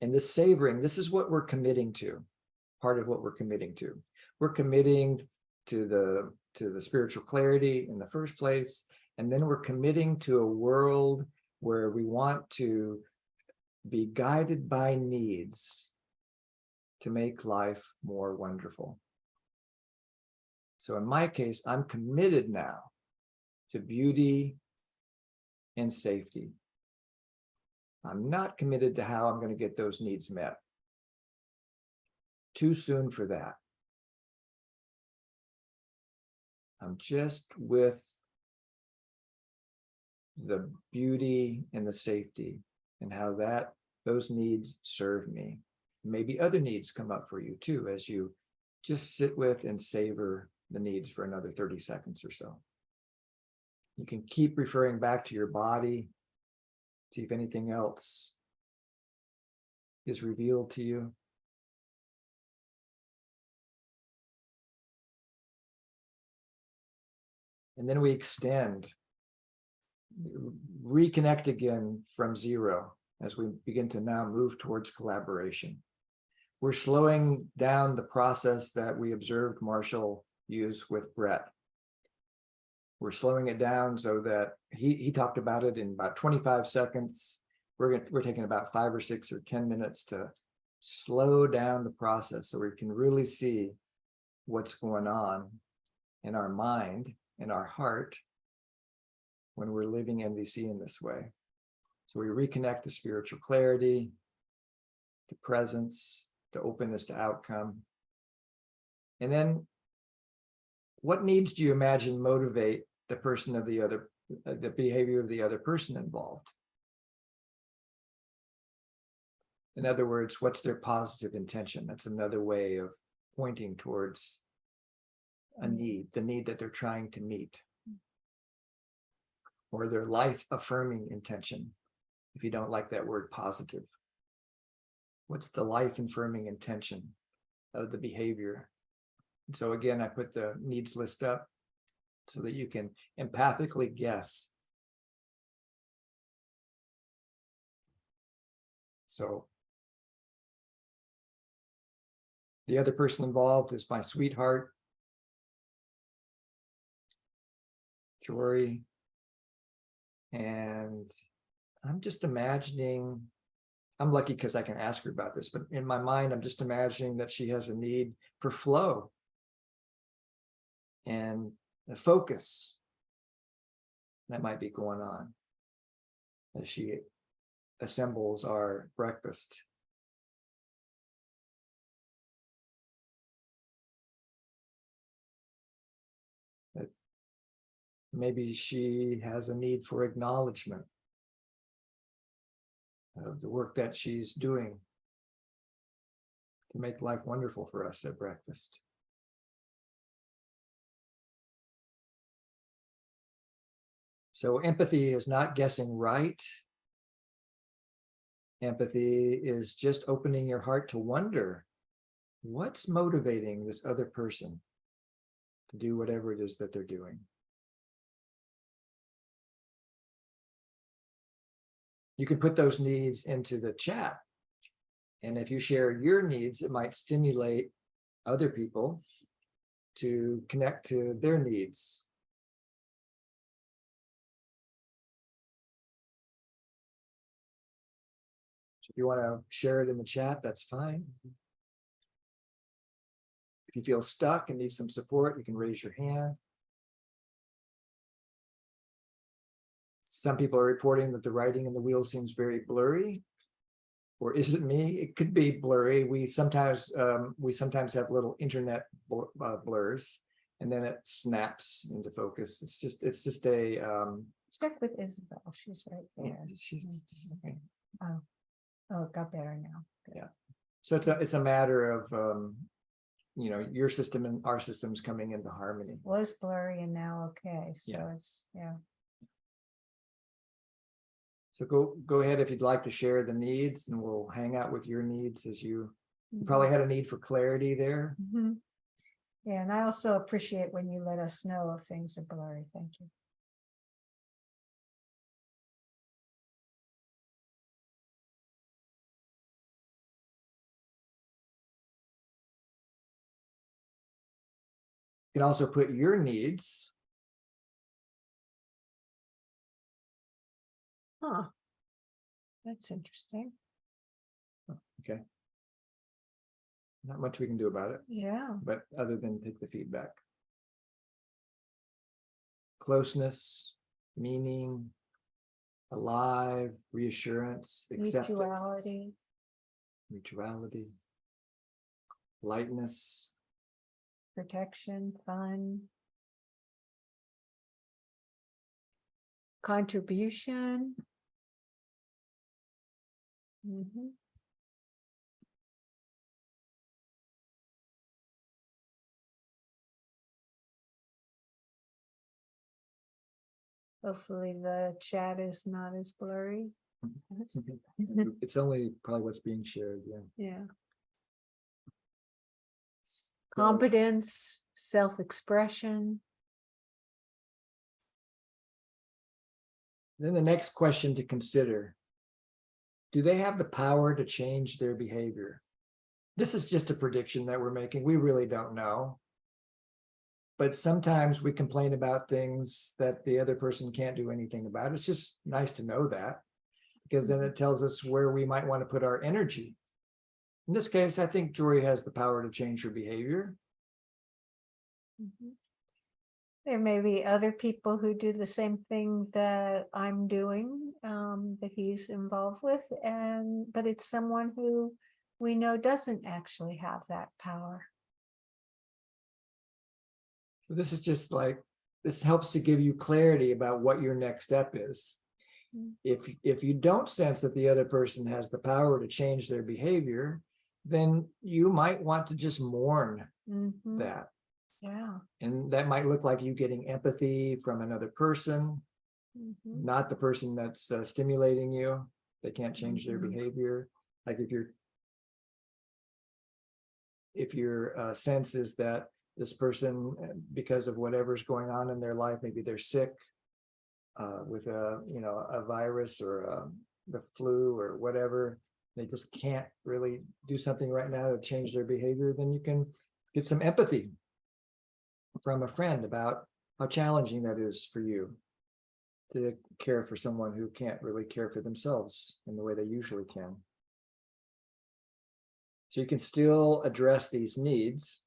And this savoring, this is what we're committing to. part of what we're committing to. We're committing to the spiritual clarity in the first place, and then we're committing to a world where we want to be guided by needs to make life more wonderful. So in my case, I'm committed now to beauty and safety. I'm not committed to how I'm going to get those needs met. Too soon for that. I'm just with the beauty and the safety and how those needs serve me. Maybe other needs come up for you too, as you just sit with and savor the needs for another 30 seconds or so. You can keep referring back to your body, see if anything else is revealed to you. And then we extend, reconnect again from zero as we begin to now move towards collaboration. We're slowing down the process that we observed Marshall use with Brett. We're slowing it down so that he talked about it in about 25 seconds. We're taking about 5 or 6 or 10 minutes to slow down the process so we can really see what's going on in our mind, in our heart, when we're living MVC in this way. So we reconnect to spiritual clarity, to presence, to openness to outcome. And then what needs do you imagine motivate the person of the other, the behavior of the other person involved? In other words, what's their positive intention? That's another way of pointing towards a need, the need that they're trying to meet. Or their life affirming intention, if you don't like that word positive. What's the life affirming intention of the behavior? And so again, I put the needs list up so that you can empathically guess. So the other person involved is my sweetheart, Jory. And I'm just imagining, I'm lucky because I can ask her about this, but in my mind, I'm just imagining that she has a need for flow and the focus that might be going on as she assembles our breakfast. That maybe she has a need for acknowledgement of the work that she's doing to make life wonderful for us at breakfast. So empathy is not guessing right. Empathy is just opening your heart to wonder, what's motivating this other person to do whatever it is that they're doing? You can put those needs into the chat. And if you share your needs, it might stimulate other people to connect to their needs. So if you want to share it in the chat, that's fine. If you feel stuck and need some support, you can raise your hand. Some people are reporting that the writing in the wheel seems very blurry. Or is it me? It could be blurry. We sometimes have little internet blurs, and then it snaps into focus. It's just a Check with Isabel. She's right there. okay. Oh, it got better now. Good. Yeah. So it's a matter of your system and our systems coming into harmony. Was blurry and now okay. So Yeah. it's yeah. So go ahead if you'd like to share the needs, and we'll hang out with your needs as you probably had a need for clarity there. Mhm. Yeah, and I also appreciate when you let us know if things are blurry. Thank you. You can also put your needs. Huh. That's interesting. Okay. Not much we can do about it, Yeah. but other than take the feedback. Closeness, meaning, alive, reassurance, acceptance, Mutuality. mutuality, lightness, Protection, fun. Contribution. Mhm. Hopefully the chat is not as blurry. it's only probably what's being shared, yeah. Yeah. Competence, self-expression. Then the next question to consider, do they have the power to change their behavior? This is just a prediction that we're making. We really don't know. But sometimes we complain about things that the other person can't do anything about. It's just nice to know that, because then it tells us where we might want to put our energy. In this case, I think Jory has the power to change her behavior. Mhm. There may be other people who do the same thing that I'm doing, that he's involved with, but it's someone who we know doesn't actually have that power. So this is just like, this helps to give you clarity about what your next step is. Mm. If you don't sense that the other person has the power to change their behavior, then you might want to just mourn Mhm. that. Yeah. And that might look like you getting empathy from another person, Mhm. not the person that's stimulating you. They can't change their Mhm. behavior. Like if your sense is that this person, because of whatever's going on in their life, maybe they're sick with a virus or the flu or whatever, they just can't really do something right now to change their behavior, then you can get some empathy from a friend about how challenging that is for you to care for someone who can't really care for themselves in the way they usually can. So you can still address these needs.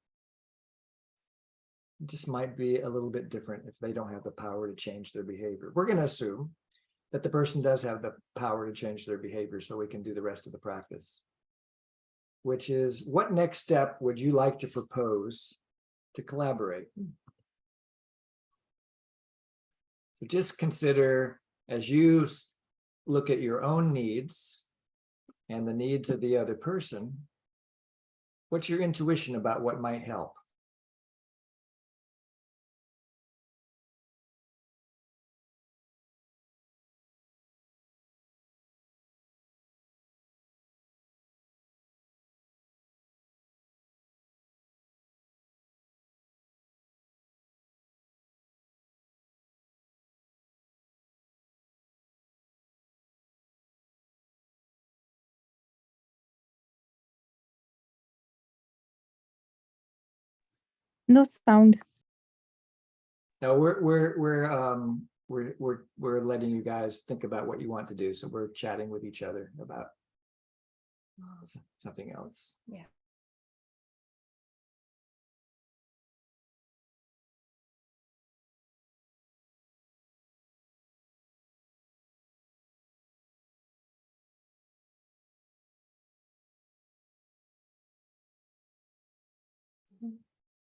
It just might be a little bit different if they don't have the power to change their behavior. We're going to assume that the person does have the power to change their behavior, so we can do the rest of the practice, which is, what next step would you like to propose to collaborate? So just consider, as you look at your own needs and the needs of the other person, what's your intuition about what might help? No sound. No, we're letting you guys think about what you want to do. So we're chatting with each other about something else. Yeah.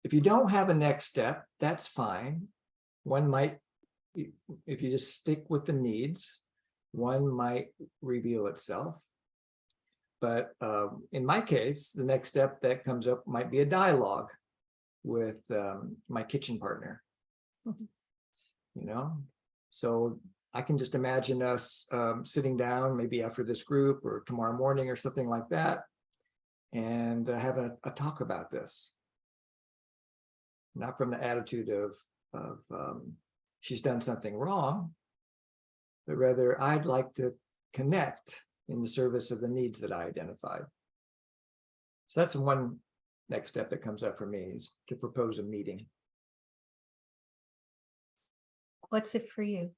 If you don't have a next step, that's fine. One might, if you just stick with the needs, one might reveal itself. But in my case, the next step that comes up might be a dialogue with my kitchen partner. So I can just imagine us sitting down maybe after this group or tomorrow morning or something like that, and have a talk about this. Not from the attitude of she's done something wrong, but rather I'd like to connect in the service of the needs that I identified. So that's one next step that comes up for me, is to propose a meeting. What's it for you?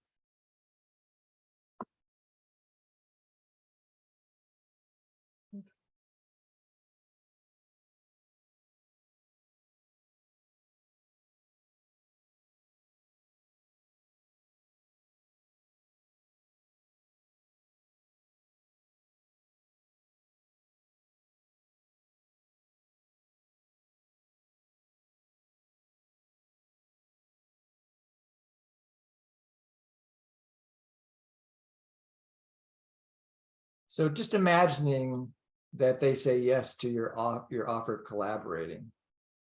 So just imagining that they say yes to your offer of collaborating.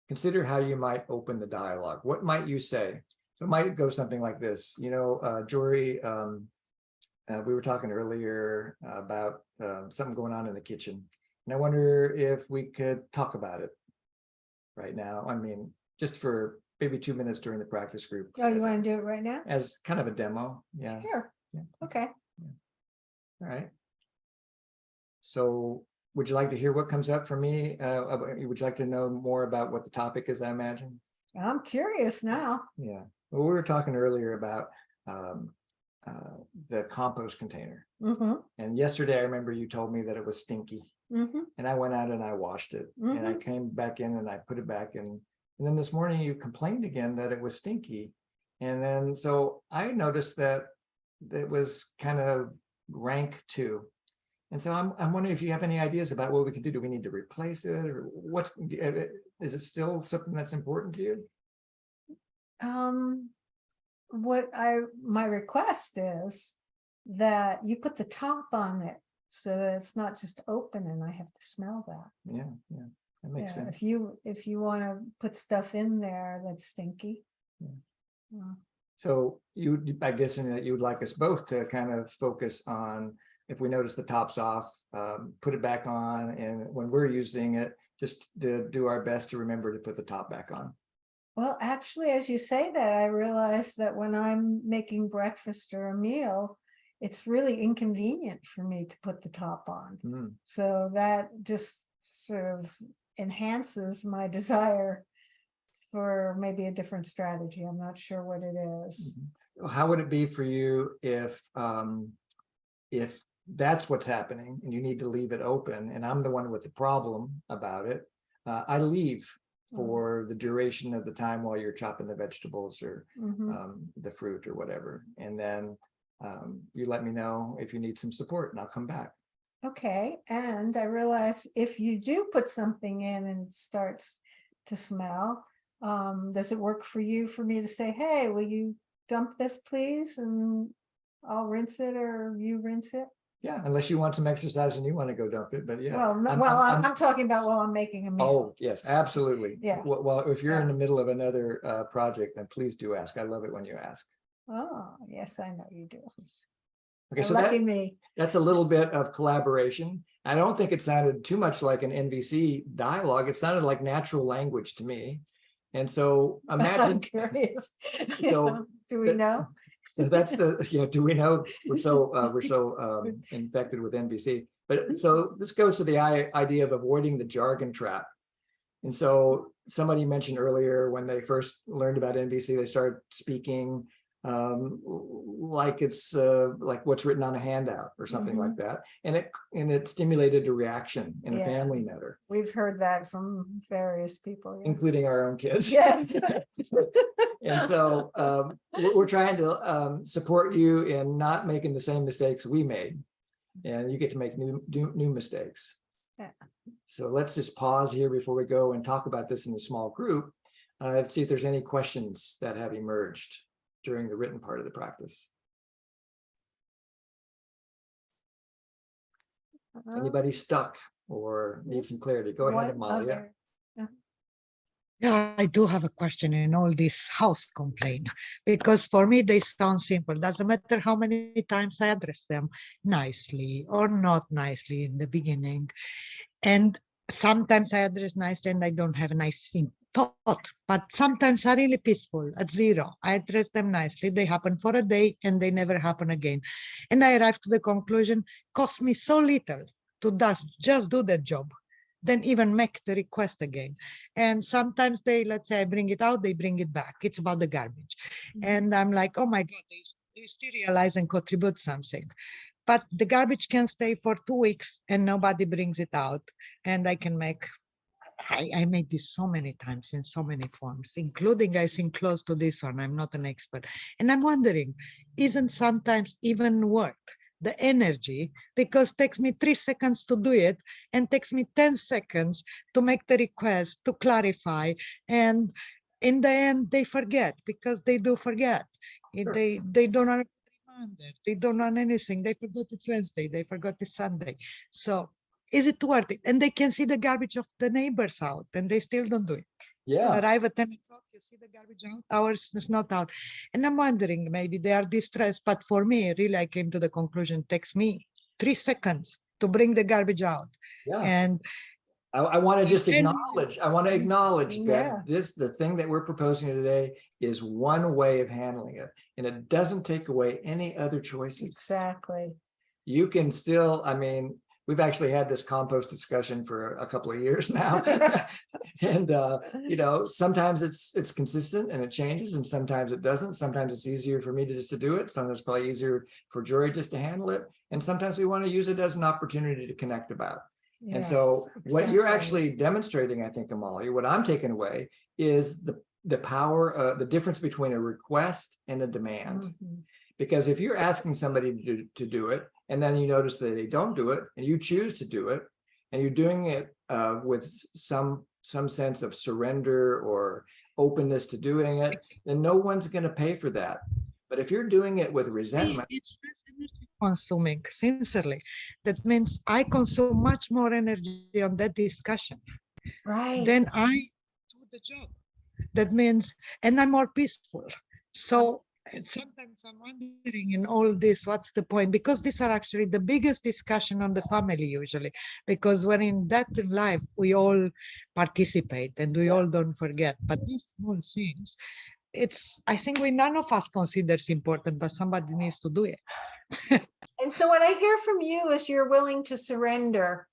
Consider how you might open the dialogue. What might you say? So it might go something like this. You know, Jory, we were talking earlier about something going on in the kitchen. And I wonder if we could talk about it right now. I mean, just for maybe 2 minutes during the practice group. Oh, you want to do it right now? As kind of a demo. Yeah. Sure. Yeah. Okay. All right. So would you like to hear what comes up for me? Would you like to know more about what the topic is, I imagine? I'm curious now. Yeah. Well, we were talking earlier about the compost container. Mm-hmm. And yesterday, I remember you told me that it was stinky. Mm-hmm. And I went out and I washed it. And I came back in and I put it back in. And then this morning you complained again that it was stinky. And then, so I noticed that it was kind of rank too. And so I'm wondering if you have any ideas about what we can do. Do we need to replace it, or is it still something that's important to you? My request is that you put the top on it so that it's not just open and I have to smell that. Yeah, yeah, that makes sense. If you want to put stuff in there that's stinky. Yeah. So I guess in that you would like us both to kind of focus on, if we notice the top's off, put it back on, and when we're using it, just to do our best to remember to put the top back on. Well, actually, as you say that, I realize that when I'm making breakfast or a meal, it's really inconvenient for me to put the top on. So that just sort of enhances my desire for maybe a different strategy. I'm not sure what it is. How would it be for you if that's what's happening and you need to leave it open and I'm the one with the problem about it? I leave for the duration of the time while you're chopping the vegetables or the fruit or whatever. And then you let me know if you need some support and I'll come back. Okay. And I realize if you do put something in and it starts to smell, does it work for you for me to say, hey, will you dump this please? And I'll rinse it, or you rinse it? Yeah, unless you want some exercise and you want to go dump it, but yeah. I'm talking about while I'm making a meal. Oh, yes, absolutely. Yeah. Well, if you're in the middle of another project, then please do ask. I love it when you ask. Oh, yes, I know you do. Okay, so lucky me. That's a little bit of collaboration. I don't think it sounded too much like an NVC dialogue. It sounded like natural language to me. And so imagine. I'm curious. So do we know? So that's do we know we're so infected with NVC? But so this goes to the idea of avoiding the jargon trap. And so somebody mentioned earlier, when they first learned about NVC, they started speaking like it's like what's written on a handout or something like that. And it stimulated a reaction in a family matter. We've heard that from various people. Including our own kids. Yes. And so we're trying to support you in not making the same mistakes we made. And you get to make new mistakes. Yeah. So let's just pause here before we go and talk about this in a small group. Let's see if there's any questions that have emerged during the written part of the practice. Anybody stuck or need some clarity? Go ahead, Amalia. Yeah, I do have a question in all this house complaint, because for me they sound simple. Doesn't matter how many times I address them nicely or not nicely in the beginning. And sometimes I address nicely and I don't have a nice thought, but sometimes are really peaceful at 0. I address them nicely. They happen for a day and they never happen again. And I arrive to the conclusion, cost me so little to just do that job. then even make the request again. And sometimes they, let's say I bring it out, they bring it back. It's about the garbage. And I'm like, oh my God, they still realize and contribute something. But the garbage can stay for 2 weeks and nobody brings it out. And I can make, I made this so many times in so many forms, including I think close to this one. I'm not an expert. And I'm wondering, isn't sometimes even work, the energy, because it takes me 3 seconds to do it and takes me 10 seconds to make the request, to clarify. And in the end, they forget, because they do forget. They don't know reminder. They don't know anything. They forgot it's Wednesday. They forgot it's Sunday. So is it worth it? And they can see the garbage of the neighbors out and they still don't do it. Yeah. Arrive at 10 o'clock, you see the garbage out, ours is not out. And I'm wondering, maybe they are distressed, but for me, really, I came to the conclusion, it takes me 3 seconds to bring the garbage out. Yeah. And I want to just then- acknowledge, I want to acknowledge Yeah. that the thing that we're proposing today is one way of handling it, and it doesn't take away any other choices. Exactly. You can still, I mean, we've actually had this compost discussion for a couple of years now. And, you know, sometimes it's consistent and it changes, and sometimes it doesn't. Sometimes it's easier for me to just to do it. Sometimes it's probably easier for Jory just to handle it. And sometimes we want to use it as an opportunity to connect about. And so what you're actually demonstrating, I think, Amalia, what I'm taking away is the power, the difference between a request and a demand. Mhm. Because if you're asking somebody to do it, and then you notice that they don't do it, and you choose to do it, and you're doing it with some sense of surrender or openness to doing it, then no one's going to pay for that. But if you're doing it with resentment, it's less energy consuming, sincerely. That means I consume much more energy on that discussion. Right. Then I do the job. That means, and I'm more peaceful. So and sometimes I'm wondering in all this, what's the point? Because these are actually the biggest discussion on the family usually, because when in that life, we all participate and we all don't forget. But these small things, I think none of us considers important, but somebody needs to do it. And so what I hear from you is you're willing to surrender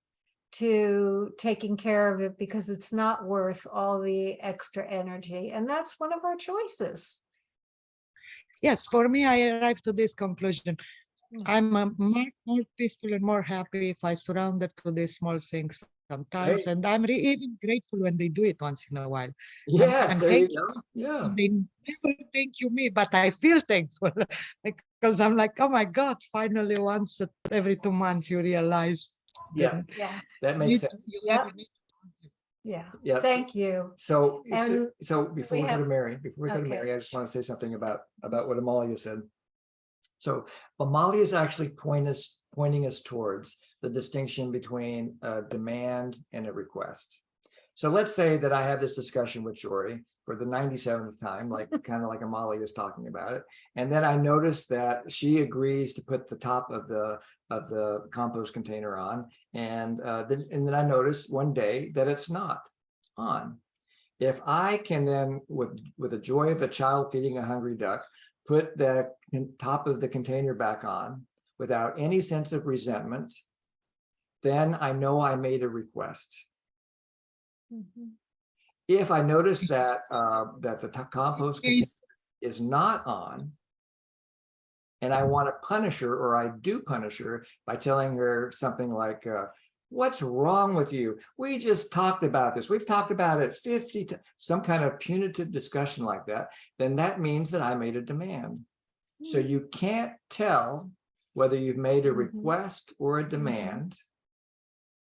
to taking care of it because it's not worth all the extra energy. And that's one of our choices. Yes, for me, I arrived to this conclusion. I'm more peaceful and more happy if I surrounded to these small things sometimes. Right. And I'm even grateful when they do it once in a while. yes, I'm there you thankful. go. Yeah. They never thank you me, but I feel thankful because I'm like, oh my God, finally once every 2 months you realize. Yeah, Yeah. that makes sense. Yep. Yeah. Yeah. Thank you. So, And so before we go to have- Mary, I just want to say something about what Amalia said. So Amalia is actually pointing us towards the distinction between a demand and a request. So let's say that I have this discussion with Jory for the 97th time, like kind of like Amalia is talking about it. And then I notice that she agrees to put the top of the compost container on. And then I notice one day that it's not on. If I can then, with the joy of a child feeding a hungry duck, put the top of the container back on without any sense of resentment, then I know I made a request. Mhm. If I notice that that the compost container is not on, and I want to punish her, or I do punish her by telling her something like, what's wrong with you? We just talked about this. We've talked about it 50 times, some kind of punitive discussion like that, then that means that I made a demand. So you can't tell whether you've made a request or a demand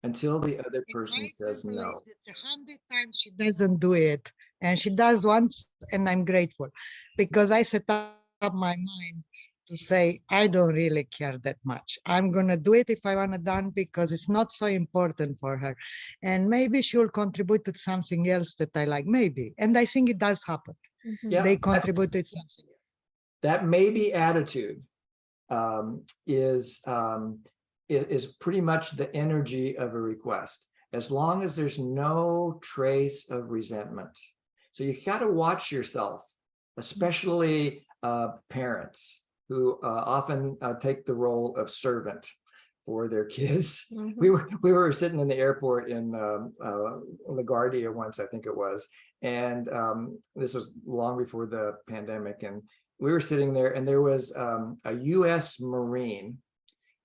until the other person says no. It's 100 times she doesn't do it, and she does once, and I'm grateful because I set up my mind to say I don't really care that much. I'm gonna do it if I want it done because it's not so important for her, and maybe she'll contribute to something else that I like, maybe. And I think it does happen. Yeah, They contribute to something else. that maybe attitude is pretty much the energy of a request, as long as there's no trace of resentment. So you got to watch yourself, especially parents who often take the role of servant. for their kids. Mhm. We were sitting in the airport in LaGuardia once, I think it was, and this was long before the pandemic, and we were sitting there, and there was a U.S. Marine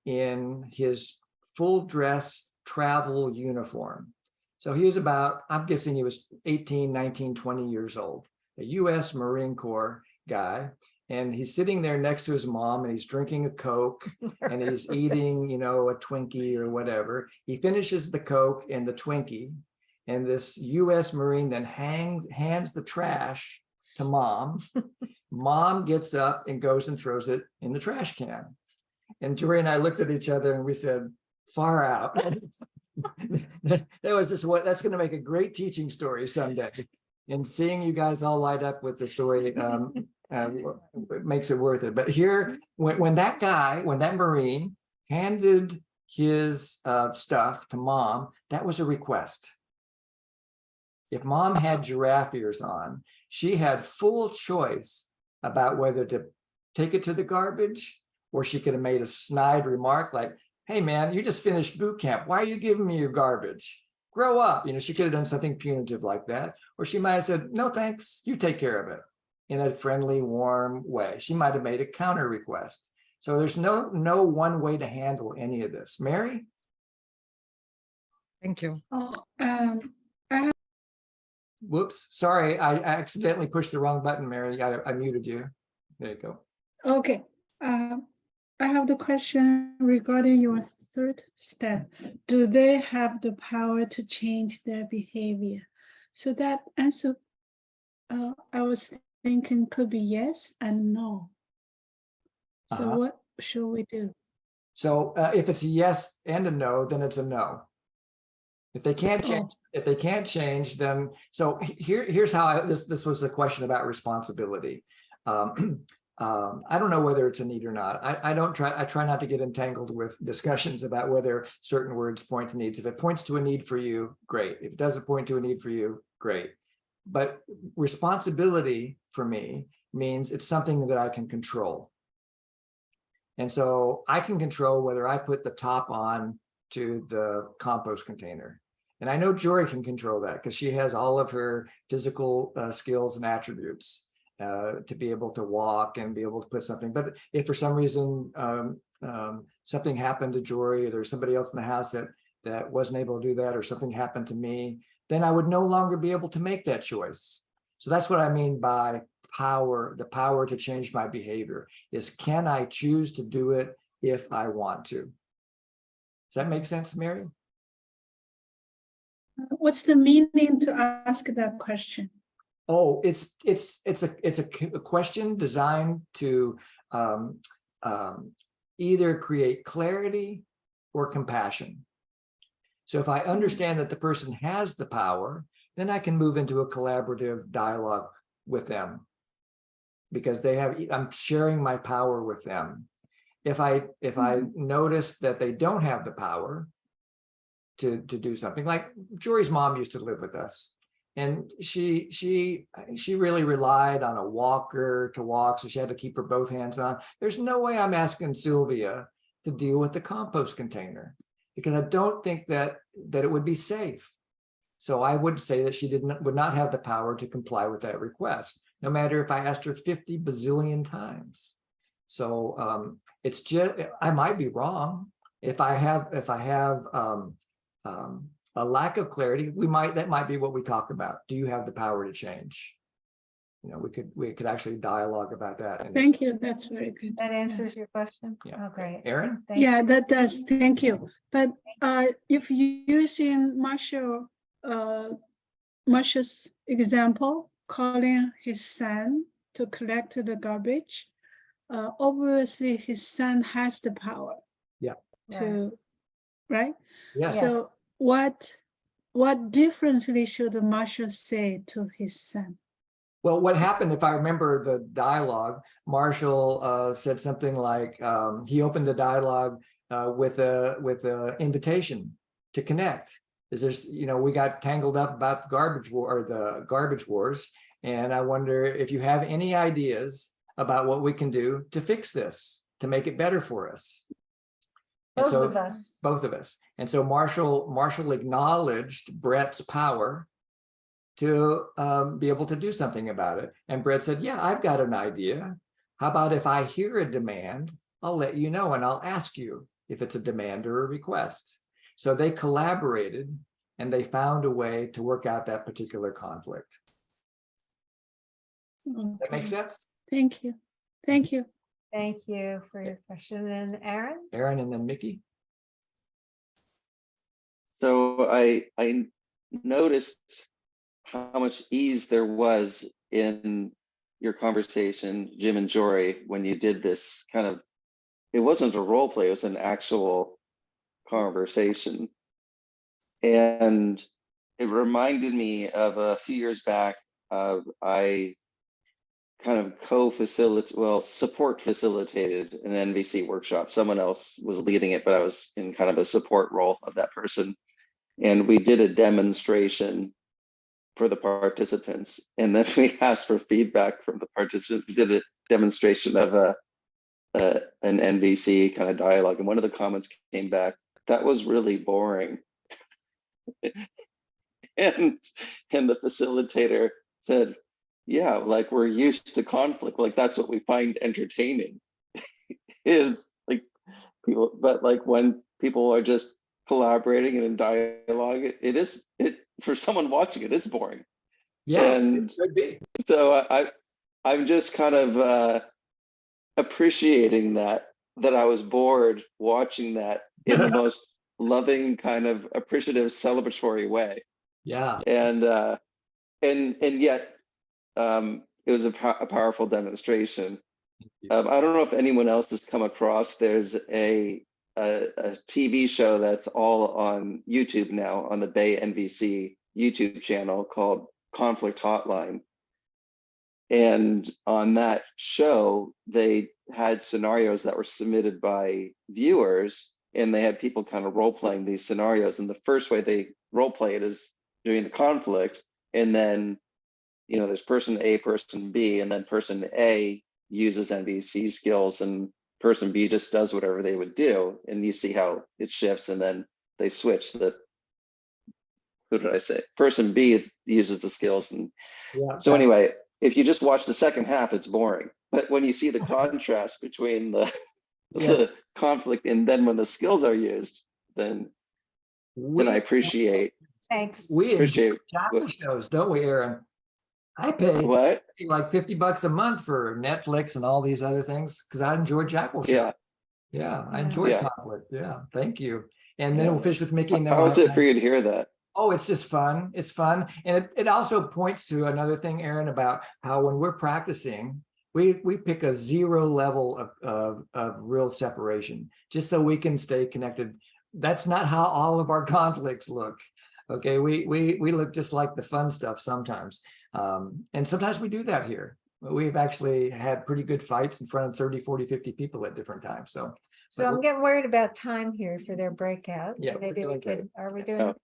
in his full dress travel uniform. So he was about, I'm guessing he was 18, 19, 20 years old, a U.S. Marine Corps guy. And he's sitting there next to his mom, and he's drinking a Coke, and he's eating, you know, a Twinkie or whatever. He finishes the Coke and the Twinkie, and this U.S. Marine then hands the trash to mom. Mom gets up and goes and throws it in the trash can. And Jory and I looked at each other and we said, far out. That was just what, that's going to make a great teaching story someday. And seeing you guys all light up with the story makes it worth it. But here, when that Marine handed his stuff to mom, that was a request. If mom had giraffe ears on, she had full choice about whether to take it to the garbage, or she could have made a snide remark like, hey man, you just finished boot camp. Why are you giving me your garbage? Grow up. You know, she could have done something punitive like that. Or she might have said, no, thanks, you take care of it in a friendly, warm way. She might have made a counter request. So there's no one way to handle any of this. Mary? Thank you. Whoops, sorry, I accidentally pushed the wrong button, Mary. I muted you. There you go. Okay. I have the question regarding your third step. Do they have the power to change their behavior? So that answer, I was thinking could be yes and no. So what should we do? So if it's a yes and a no, then it's a no. If they can't change, then so here's how this was a question about responsibility. I don't know whether it's a need or not. I try not to get entangled with discussions about whether certain words point to needs. If it points to a need for you, great. If it doesn't point to a need for you, great. But responsibility for me means it's something that I can control. And so I can control whether I put the top on to the compost container. And I know Jory can control that because she has all of her physical skills and attributes to be able to walk and be able to put something. But if for some reason something happened to Jory, or there's somebody else in the house that wasn't able to do that, or something happened to me, then I would no longer be able to make that choice. So that's what I mean by power. The power to change my behavior is, can I choose to do it if I want to? Does that make sense, Mary? What's the meaning to ask that question? Oh, it's a question designed to either create clarity or compassion. So if I understand that the person has the power, then I can move into a collaborative dialogue with them, because I'm sharing my power with them. If I notice that they don't have the power to do something, like Jory's mom used to live with us, and she really relied on a walker to walk, so she had to keep her both hands on. There's no way I'm asking Sylvia to deal with the compost container, because I don't think that it would be safe. So I would say that she would not have the power to comply with that request, no matter if I asked her 50 bazillion times. So it's just, I might be wrong. If I have a lack of clarity, that might be what we talk about. Do you have the power to change? You know, we could actually dialogue about that. Thank you. That's very good. That answers your question. Yeah. Oh, great. Aaron? Yeah, that does. Thank you. But if you use in Marshall's example, calling his son to collect the garbage, obviously his son has the power. Yeah. Right? Yes. So what differently should Marshall say to his son? Well, what happened, if I remember the dialogue, Marshall said something like, he opened the dialogue with a invitation to connect. We got tangled up about the garbage wars, and I wonder if you have any ideas about what we can do to fix this, to make it better for us. And Both so of us. both of us. And so Marshall acknowledged Brett's power to be able to do something about it. And Brett said, yeah, I've got an idea. How about if I hear a demand, I'll let you know and I'll ask you if it's a demand or a request. So they collaborated and they found a way to work out that particular conflict. That makes Okay. sense? Thank you. Thank you. Thank you for your question. And Aaron? Aaron and then Mickey. So I noticed how much ease there was in your conversation, Jim and Jory, when you did this kind of, it wasn't a role play, it was an actual conversation. And it reminded me of a few years back, I kind of support facilitated an NVC workshop. Someone else was leading it, but I was in kind of a support role of that person. And we did a demonstration for the participants. And then we asked for feedback from the participants. We did a demonstration of an NVC kind of dialogue. And one of the comments came back, that was really boring. and the facilitator said, yeah, like we're used to conflict. Like that's what we find entertaining is like people, but like when people are just collaborating and in dialogue, it for someone watching it is boring. Yeah, And it could be. so I'm just kind of appreciating that I was bored watching that in the most loving kind of appreciative celebratory way. Yeah. And yet it was a powerful demonstration. I don't know if anyone else has come across, there's a TV show that's all on YouTube now on the Bay NVC YouTube channel called Conflict Hotline. And on that show, they had scenarios that were submitted by viewers, and they had people kind of role playing these scenarios. And the first way they role play it is doing the conflict, and then there's person A, person B, and then person A uses NVC skills and person B just does whatever they would do. And you see how it shifts, and then they switch who did I say? Person B uses the skills. And Yeah. so anyway, if you just watch the second half, it's boring. But when you see the contrast between the, Yes. the conflict and then when the skills are used, then I appreciate Thanks. We enjoy Jackal what, shows, don't we, Aaron? I pay what? like $50 a month for Netflix and all these other things because I enjoy Jackal shows. Yeah. Yeah, I enjoy Yeah. conflict. Yeah, thank you. And then Yeah. we'll finish with Mickey, and then How we'll was have it for you to hear that? Oh, it's just fun. It's fun. And it also points to another thing, Aaron, about how when we're practicing, we pick a zero level of real separation, just so we can stay connected. That's not how all of our conflicts look. Okay, we look just like the fun stuff sometimes. And sometimes we do that here. We've actually had pretty good fights in front of 30, 40, 50 people at different times. So I'm getting worried about time here for their breakout. Yeah, we're Maybe we doing could, good. are we doing? Oh.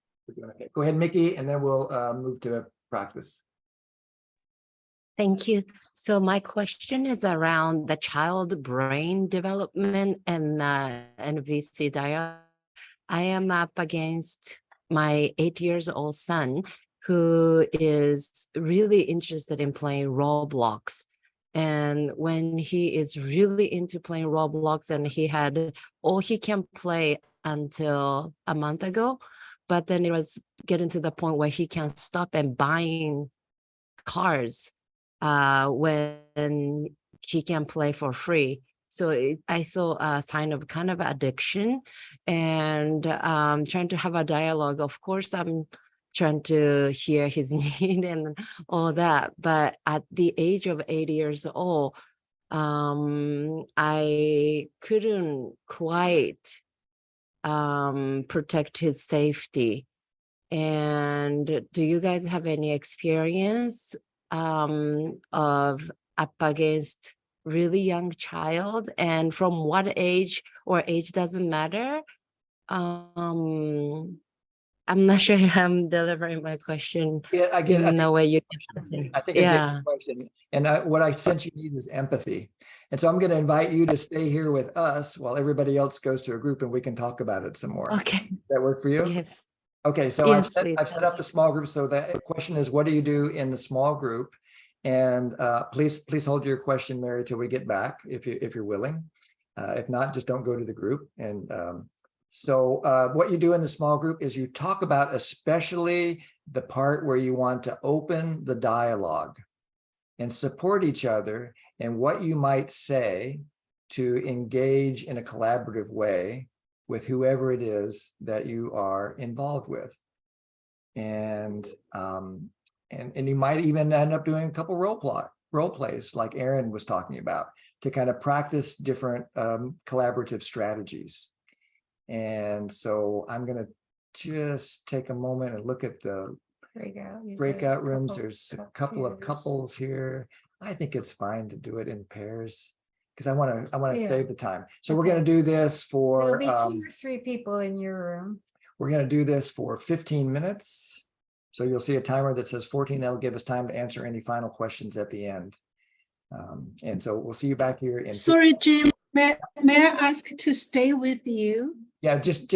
okay. Go ahead, Mickey, and then we'll move to practice. Thank you. So my question is around the child brain development and NVC dialogue. I am up against my 8-year-old son who is really interested in playing Roblox. And when he is really into playing Roblox, and he had all he can play until a month ago, but then it was getting to the point where he can stop and buying cars when he can play for free. So I saw a sign of kind of addiction, and trying to have a dialogue. Of course, I'm trying to hear his need and all that. But at the age of 80 years old, I couldn't quite protect his safety. And do you guys have any experience of up against really young child, and from what age or age doesn't matter, I'm not sure I'm delivering my question Yeah, I get in it. a way you can answer. I think I get Yeah. your question. And what I sense you need is empathy. And so I'm going to invite you to stay here with us while everybody else goes to a group and we can talk about it some more. Okay. Does that work for you? Yes. Okay, so Yes, please. I've set up the small group. So the question is, what do you do in the small group? And please hold your question, Mary, till we get back, if you're willing. If not, just don't go to the group. And so what you do in the small group is you talk about especially the part where you want to open the dialogue and support each other and what you might say to engage in a collaborative way with whoever it is that you are involved with. And you might even end up doing a couple role plays like Aaron was talking about to kind of practice different collaborative strategies. And so I'm going to just take a moment and look at the breakout rooms. There's a couple of couples here. I think it's fine to do it in pairs because I want to save the time. So we're going to do this for There'll be 2 or 3 people in your room. we're going to do this for 15 minutes. So you'll see a timer that says 14. That'll give us time to answer any final questions at the end. And so we'll see you back here in. Sorry, Jim, may I ask to stay with you? Yeah, just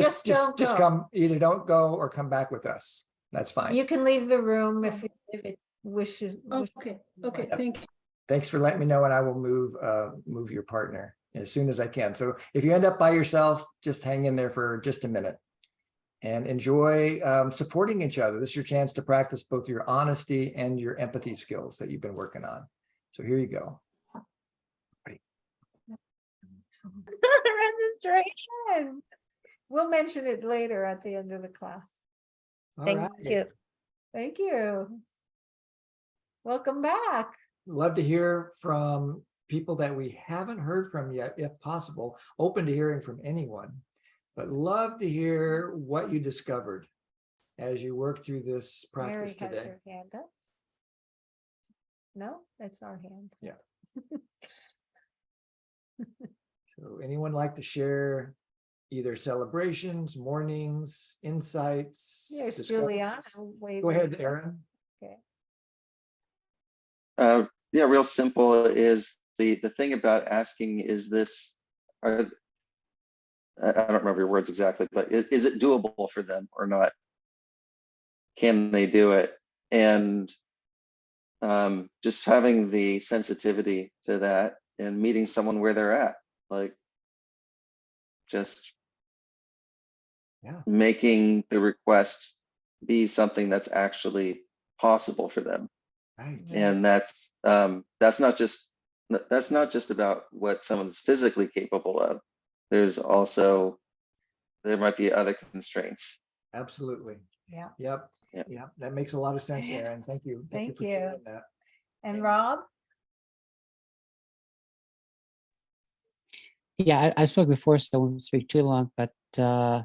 come, either don't go or come back with us. That's fine. You can leave the room if it wishes. Okay, thank you. Thanks for letting me know, and I will move your partner as soon as I can. So if you end up by yourself, just hang in there for just a minute and enjoy supporting each other. This is your chance to practice both your honesty and your empathy skills that you've been working on. So here you go. Registration. We'll mention it later at the end of the class. Thank you. Thank you. Welcome back. Love to hear from people that we haven't heard from yet, if possible. Open to hearing from anyone, but love to hear what you discovered as you work through this practice Mary has today. her hand up. No, that's our hand. Yeah. So anyone like to share either celebrations, mornings, insights? Here's discoveries? Juliana. Go ahead, Aaron. Okay. Yeah, real simple is the thing about asking, is this, I don't remember your words exactly, but is it doable for them or not? Can they do it? And just having the sensitivity to that and meeting someone where they're at, like just making the request be something that's actually possible for them. Right. And that's not just about what someone's physically capable of. There might be other constraints. Absolutely. Yeah. Yep. Yeah. That makes a lot of sense, Aaron. Thank you. Thank for you. sharing that. And Rob? Yeah, I spoke before, so I won't speak too long, but yeah,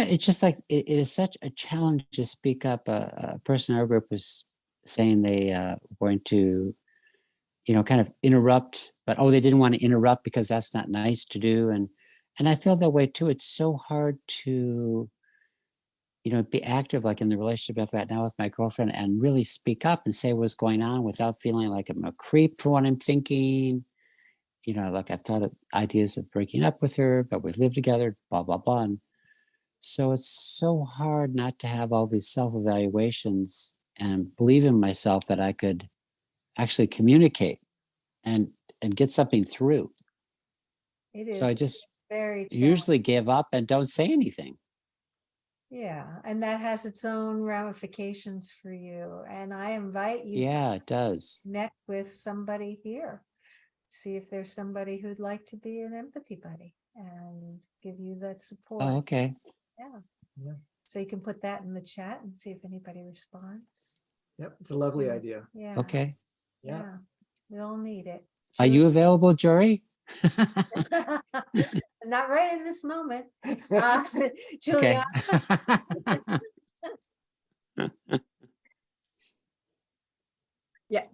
it's just like it is such a challenge to speak up. A person in our group was saying they were going to, kind of interrupt, but they didn't want to interrupt because that's not nice to do. And I feel that way too. It's so hard to, be active, like in the relationship I've got now with my girlfriend, and really speak up and say what's going on without feeling like I'm a creep for what I'm thinking. Like I've thought of ideas of breaking up with her, but we live together, blah, blah, blah. And so it's so hard not to have all these self-evaluations and believe in myself that I could actually communicate and get something through. It is. So I just very usually give up and don't say anything. Yeah, and that has its own ramifications for you. And I invite you Yeah, it does. to connect with somebody here. See if there's somebody who'd like to be an empathy buddy and give you that support. Oh, okay. Yeah. So you can put that in the chat and see if anybody responds. Yep, it's a lovely idea. Yeah. Okay. Yeah. We all need it. Are you available, Jory? Not right in this moment. Okay. Juliana. Yeah.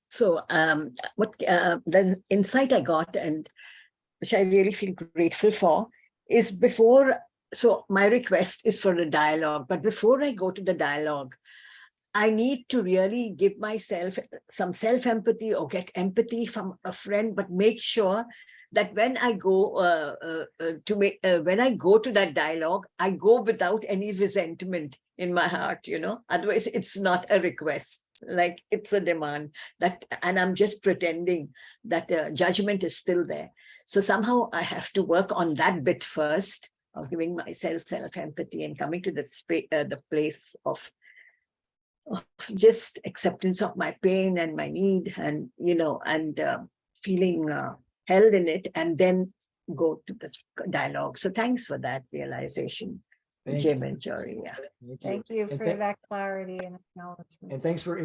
So what the insight I got, and which I really feel grateful for, is before so my request is for a dialogue, but before I go to the dialogue, I need to really give myself some self-empathy or get empathy from a friend, but make sure that when I go when I go to that dialogue, I go without any resentment in my heart, you know. Otherwise, it's not a request, like it's a demand that, and I'm just pretending that judgment is still there. So somehow I have to work on that bit first of giving myself self-empathy and coming to the place of just acceptance of my pain and my need, and you know, and feeling held in it, and then go to the dialogue. So thanks for that realization, Thank Jim you. and Jory. Yeah. Thank you And for that clarity and acknowledgement. And thanks for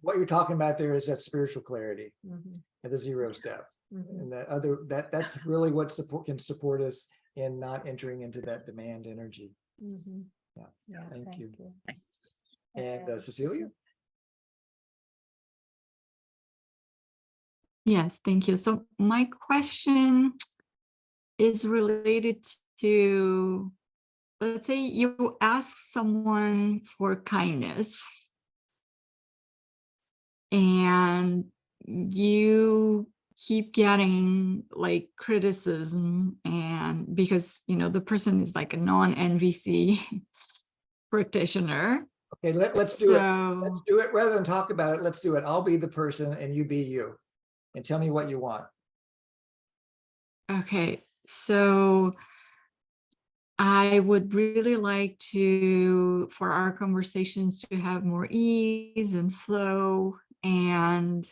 what you're talking about there is that spiritual clarity Mhm, at the 0 step. mhm. And that other that's really what can support us in not entering into that demand energy. Mhm. Yeah. Yeah, Thank you. And And Cecilia? Yes, thank you. So my question is related to, let's say you ask someone for kindness and you keep getting like criticism, and because, you know, the person is like a non-NVC practitioner. Okay, let's do it. Let's do it rather than talk about it. Let's do it. I'll be the person and you be you. And tell me what you want. Okay, so I would really like for our conversations to have more ease and flow. And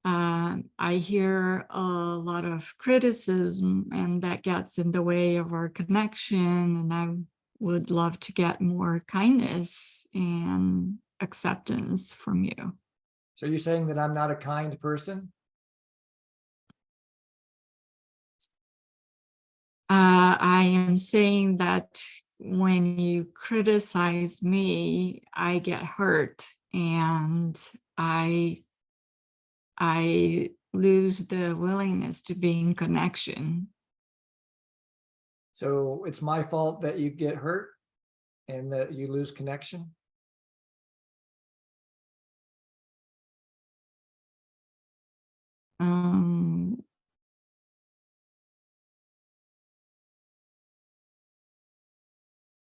I hear a lot of criticism, and that gets in the way of our connection. And I would love to get more kindness and acceptance from you. So you're saying that I'm not a kind person? I am saying that when you criticize me, I get hurt, and I lose the willingness to be in connection. So it's my fault that you get hurt and that you lose connection?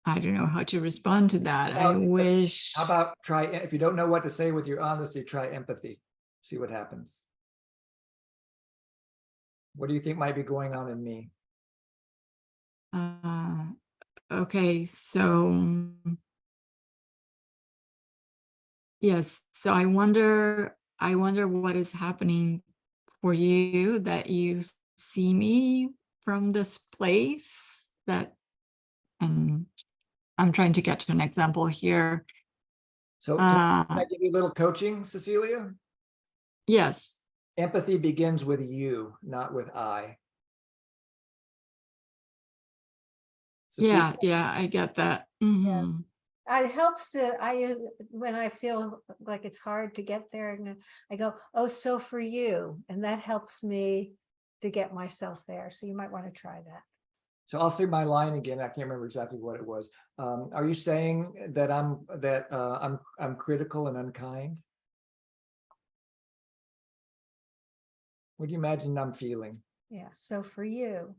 I don't know how to respond to that. I wish. How about if you don't know what to say with your honesty, try empathy. See what happens. What do you think might be going on in me? Okay, so yes, so I wonder what is happening for you, that you see me from this place, and I'm trying to get to an example here. So can I give you a little coaching, Cecilia? Yes. Empathy begins with you, not with I. Cecilia? Yeah, I get that. Mm-hmm. It helps when I feel like it's hard to get there, and I go, oh, so for you. And that helps me to get myself there. So you might want to try that. So I'll say my line again. I can't remember exactly what it was. Are you saying that I'm critical and unkind? What do you imagine I'm feeling? Yeah. So for you.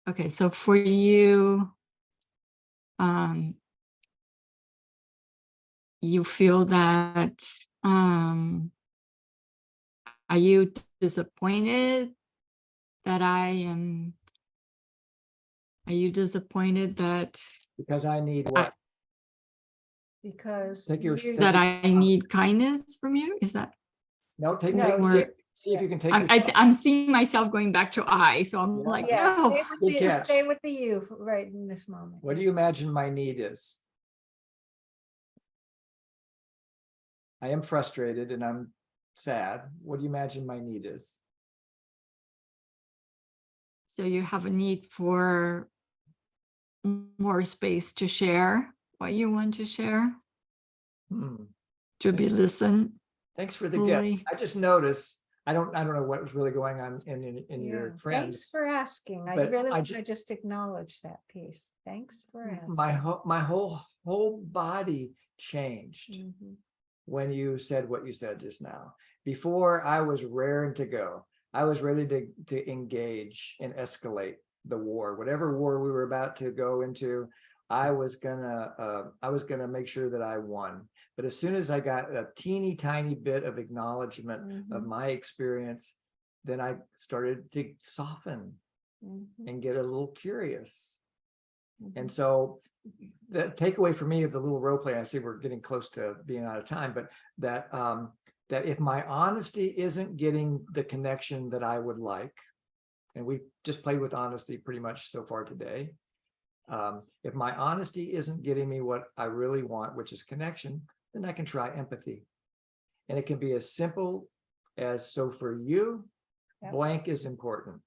Okay. So for you, you feel that, are you disappointed that are you disappointed that? Because I need what? Because that I need kindness from you? Is that? No, see if you can take I'm seeing myself going back to I, so I'm like, no. Stay with the you right in this moment. What do you imagine my need is? I am frustrated and I'm sad. What do you imagine my need is? So you have a need for more space to share what you want to share, to be listened. Thanks for the gift. I just noticed I don't know what was really going on in Yeah. your friend. Thanks for asking. I but really I want ju- to just acknowledge that piece. Thanks for my asking. whole body changed Mhm. when you said what you said just now. Before, I was raring to go. I was ready to engage and escalate the war, whatever war we were about to go into. I was gonna make sure that I won. But as soon as I got a teeny tiny bit of acknowledgement of Mhm. my experience, then I started to soften Mhm. and get a little curious. And Mhm. so the takeaway for me of the little role play, I see we're getting close to being out of time, but that that if my honesty isn't getting the connection that I would like, and we just played with honesty pretty much so far today. If my honesty isn't getting me what I really want, which is connection, then I can try empathy. And it can be as simple as, so for you, Yep. blank is important.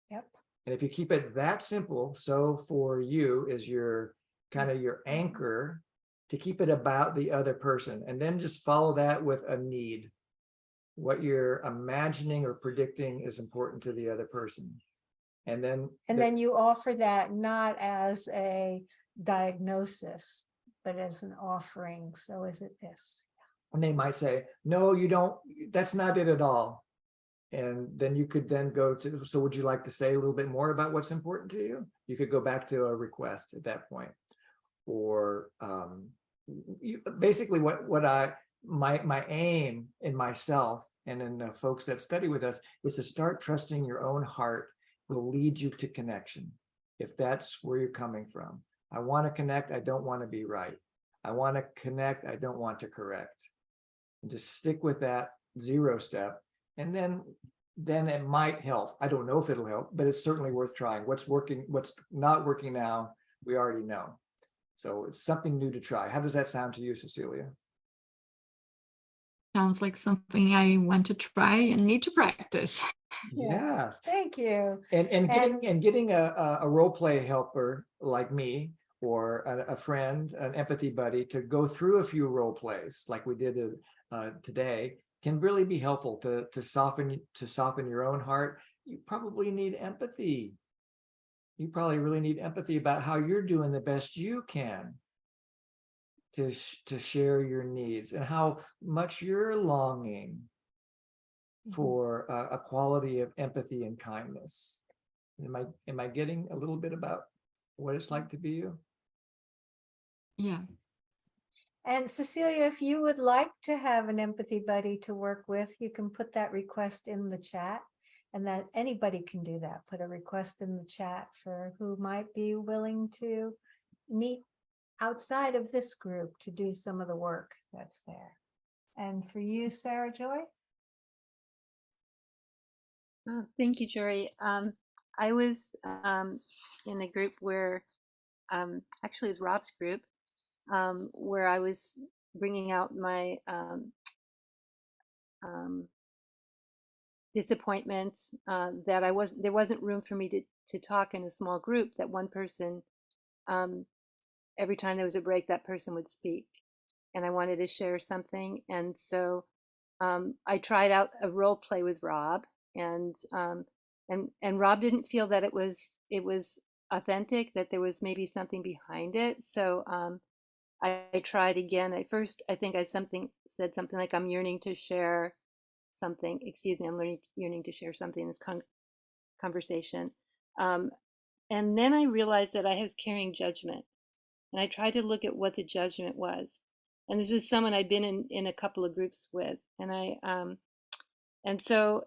Yep. And if you keep it that simple, so for you is your kind of your anchor to keep it about the other person. And then just follow that with a need. What you're imagining or predicting is important to the other person. And then you offer that not as a diagnosis, but as an offering. So is it this? and they might say, no, you don't, that's not it at all. And then you could then go to, so would you like to say a little bit more about what's important to you? You could go back to a request at that point. Or basically my aim in myself and in the folks that study with us is to start trusting your own heart will lead you to connection. If that's where you're coming from. I want to connect, I don't want to be right. I want to connect, I don't want to correct. And just stick with that 0 step. And then it might help. I don't know if it'll help, but it's certainly worth trying. What's working, what's not working now, we already know. So it's something new to try. How does that sound to you, Cecilia? Sounds like something I want to try and need to practice. Yes. Thank you. And getting a role play helper like me, or a friend, an empathy buddy, to go through a few role plays like we did today can really be helpful to soften your own heart. You probably need empathy. You probably really need empathy about how you're doing the best you can to share your needs and how much you're longing for a quality of empathy and kindness. Am I getting a little bit about what it's like to be you? Yeah. And Cecilia, if you would like to have an empathy buddy to work with, you can put that request in the chat, and that anybody can do that. Put a request in the chat for who might be willing to meet outside of this group to do some of the work that's there. And for you, Sarah Joy? Oh, thank you, Jory. I was in a group where, actually it was Rob's group, where I was bringing out my disappointments, that there wasn't room for me to talk in a small group, that one person, every time there was a break, that person would speak. And I wanted to share something. And so I tried out a role play with Rob, and Rob didn't feel that it was authentic, that there was maybe something behind it. So I tried again. At first, I think I said something like, I'm yearning to share something. Excuse me, I'm yearning to share something in this conversation. And then I realized that I was carrying judgment, and I tried to look at what the judgment was. And this was someone I'd been in a couple of groups with, and so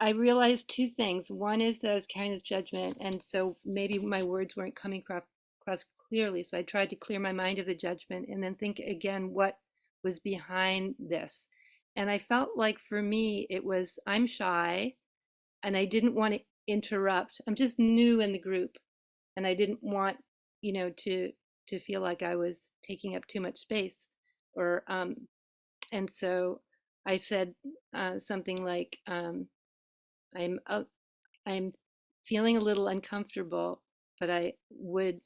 I realized two things. One is that I was carrying this judgment, and so maybe my words weren't coming across clearly. So I tried to clear my mind of the judgment and then think again what was behind this. And I felt like for me, it was, I'm shy and I didn't want to interrupt. I'm just new in the group, and I didn't want, to feel like I was taking up too much space, or and so I said something like, I'm feeling a little uncomfortable, but I would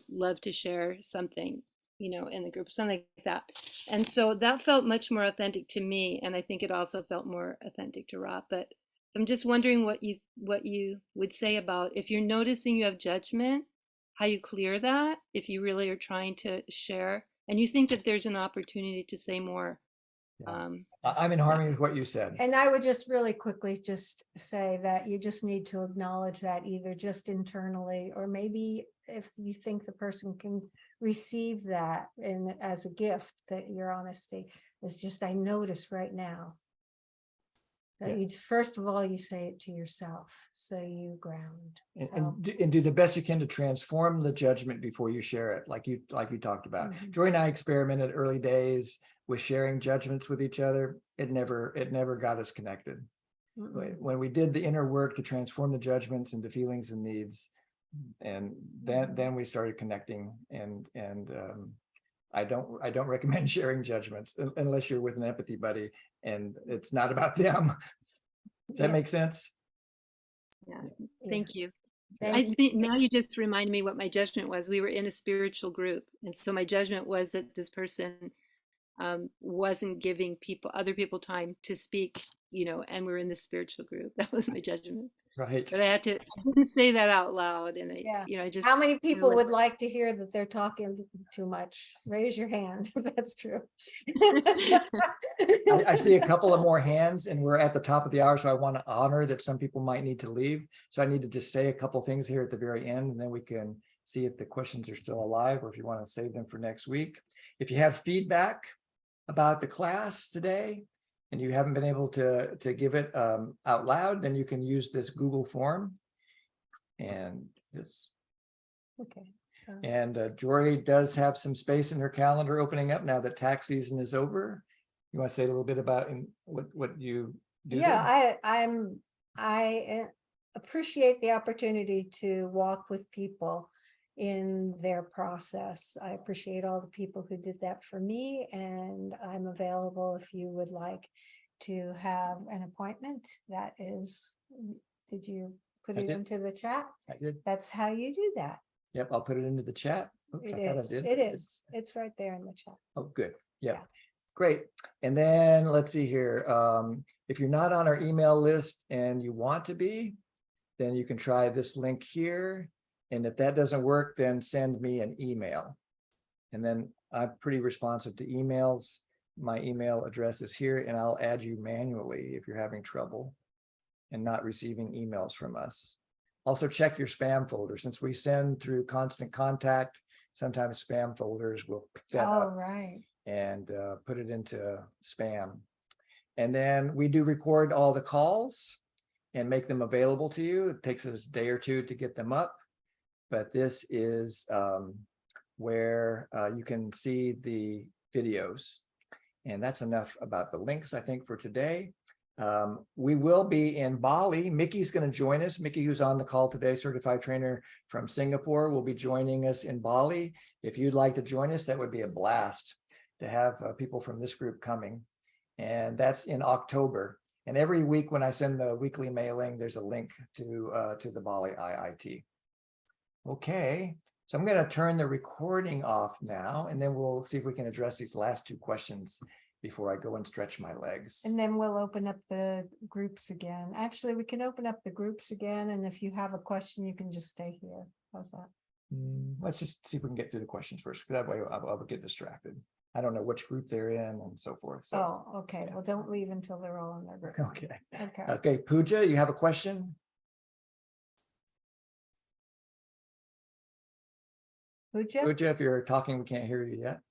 love to share something in the group, something like that. And so that felt much more authentic to me, and I think it also felt more authentic to Rob. But I'm just wondering what you would say about if you're noticing you have judgment, how you clear that if you really are trying to share and you think that there's an opportunity to say more. I'm in harmony with what you said. And I would just really quickly just say that you just need to acknowledge that either just internally, or maybe if you think the person can receive that and as a gift, that your honesty is just, I notice right now. That you, first of all, you say it to yourself, so you ground. And do the best you can to transform the judgment before you share it, like you talked about. Joy and I experimented early days with sharing judgments with each other. It never got us connected. When we did the inner work to transform the judgments into feelings and needs, and then we started connecting. And I don't recommend sharing judgments unless you're with an empathy buddy and it's not about them. Does that make sense? Yeah. Thank you. I think now you just reminded me what my judgment was. We were in a spiritual group, and so my judgment was that this person wasn't giving other people time to speak, and we're in the spiritual group. That was my judgment. Right. But I didn't say that out loud, and I just. How many people would like to hear that they're talking too much? Raise your hand if that's true. I see a couple of more hands, and we're at the top of the hour, so I want to honor that some people might need to leave. So I need to just say a couple of things here at the very end, and then we can see if the questions are still alive or if you want to save them for next week. If you have feedback about the class today, and you haven't been able to give it out loud, then you can use this Google form. And this. Okay. And Jory does have some space in her calendar opening up now that tax season is over. You want to say a little bit about what you do? Yeah, I appreciate the opportunity to walk with people in their process. I appreciate all the people who did that for me, and I'm available if you would like to have an appointment. That is, did you put it into the chat? I did. That's how you do that. Yep, I'll put it into the chat. Oops, It I thought is. I did. It is. It's right there in the chat. Oh, good. Yeah. Great. And then let's see here. If you're not on our email list and you want to be, then you can try this link here. And if that doesn't work, then send me an email. And then I'm pretty responsive to emails. My email address is here, and I'll add you manually if you're having trouble and not receiving emails from us. Also check your spam folder. Since we send through Constant Contact, sometimes spam folders will pick that up and put it into spam. And then we do record all the calls and make them available to you. It takes us a day or two to get them up, but this is where you can see the videos. And that's enough about the links, I think, for today. We will be in Bali. Mickey's going to join us. Mickey, who's on the call today, certified trainer from Singapore, will be joining us in Bali. If you'd like to join us, that would be a blast to have people from this group coming. And that's in October. And every week when I send the weekly mailing, there's a link to the Bali IIT. Okay, so I'm going to turn the recording off now, and then we'll see if we can address these last two questions before I go and stretch my legs. And then we'll open up the groups again. Actually, we can open up the groups again. And if you have a question, you can just stay here. How's that? Let's just see if we can get through the questions first, because that way I'll get distracted. I don't know which group they're in and so forth. So. Oh, okay. Yeah. Well, don't leave until they're all in their group. Okay. Okay, Pooja, you have a question? Pooja, if you're talking, we can't hear you yet.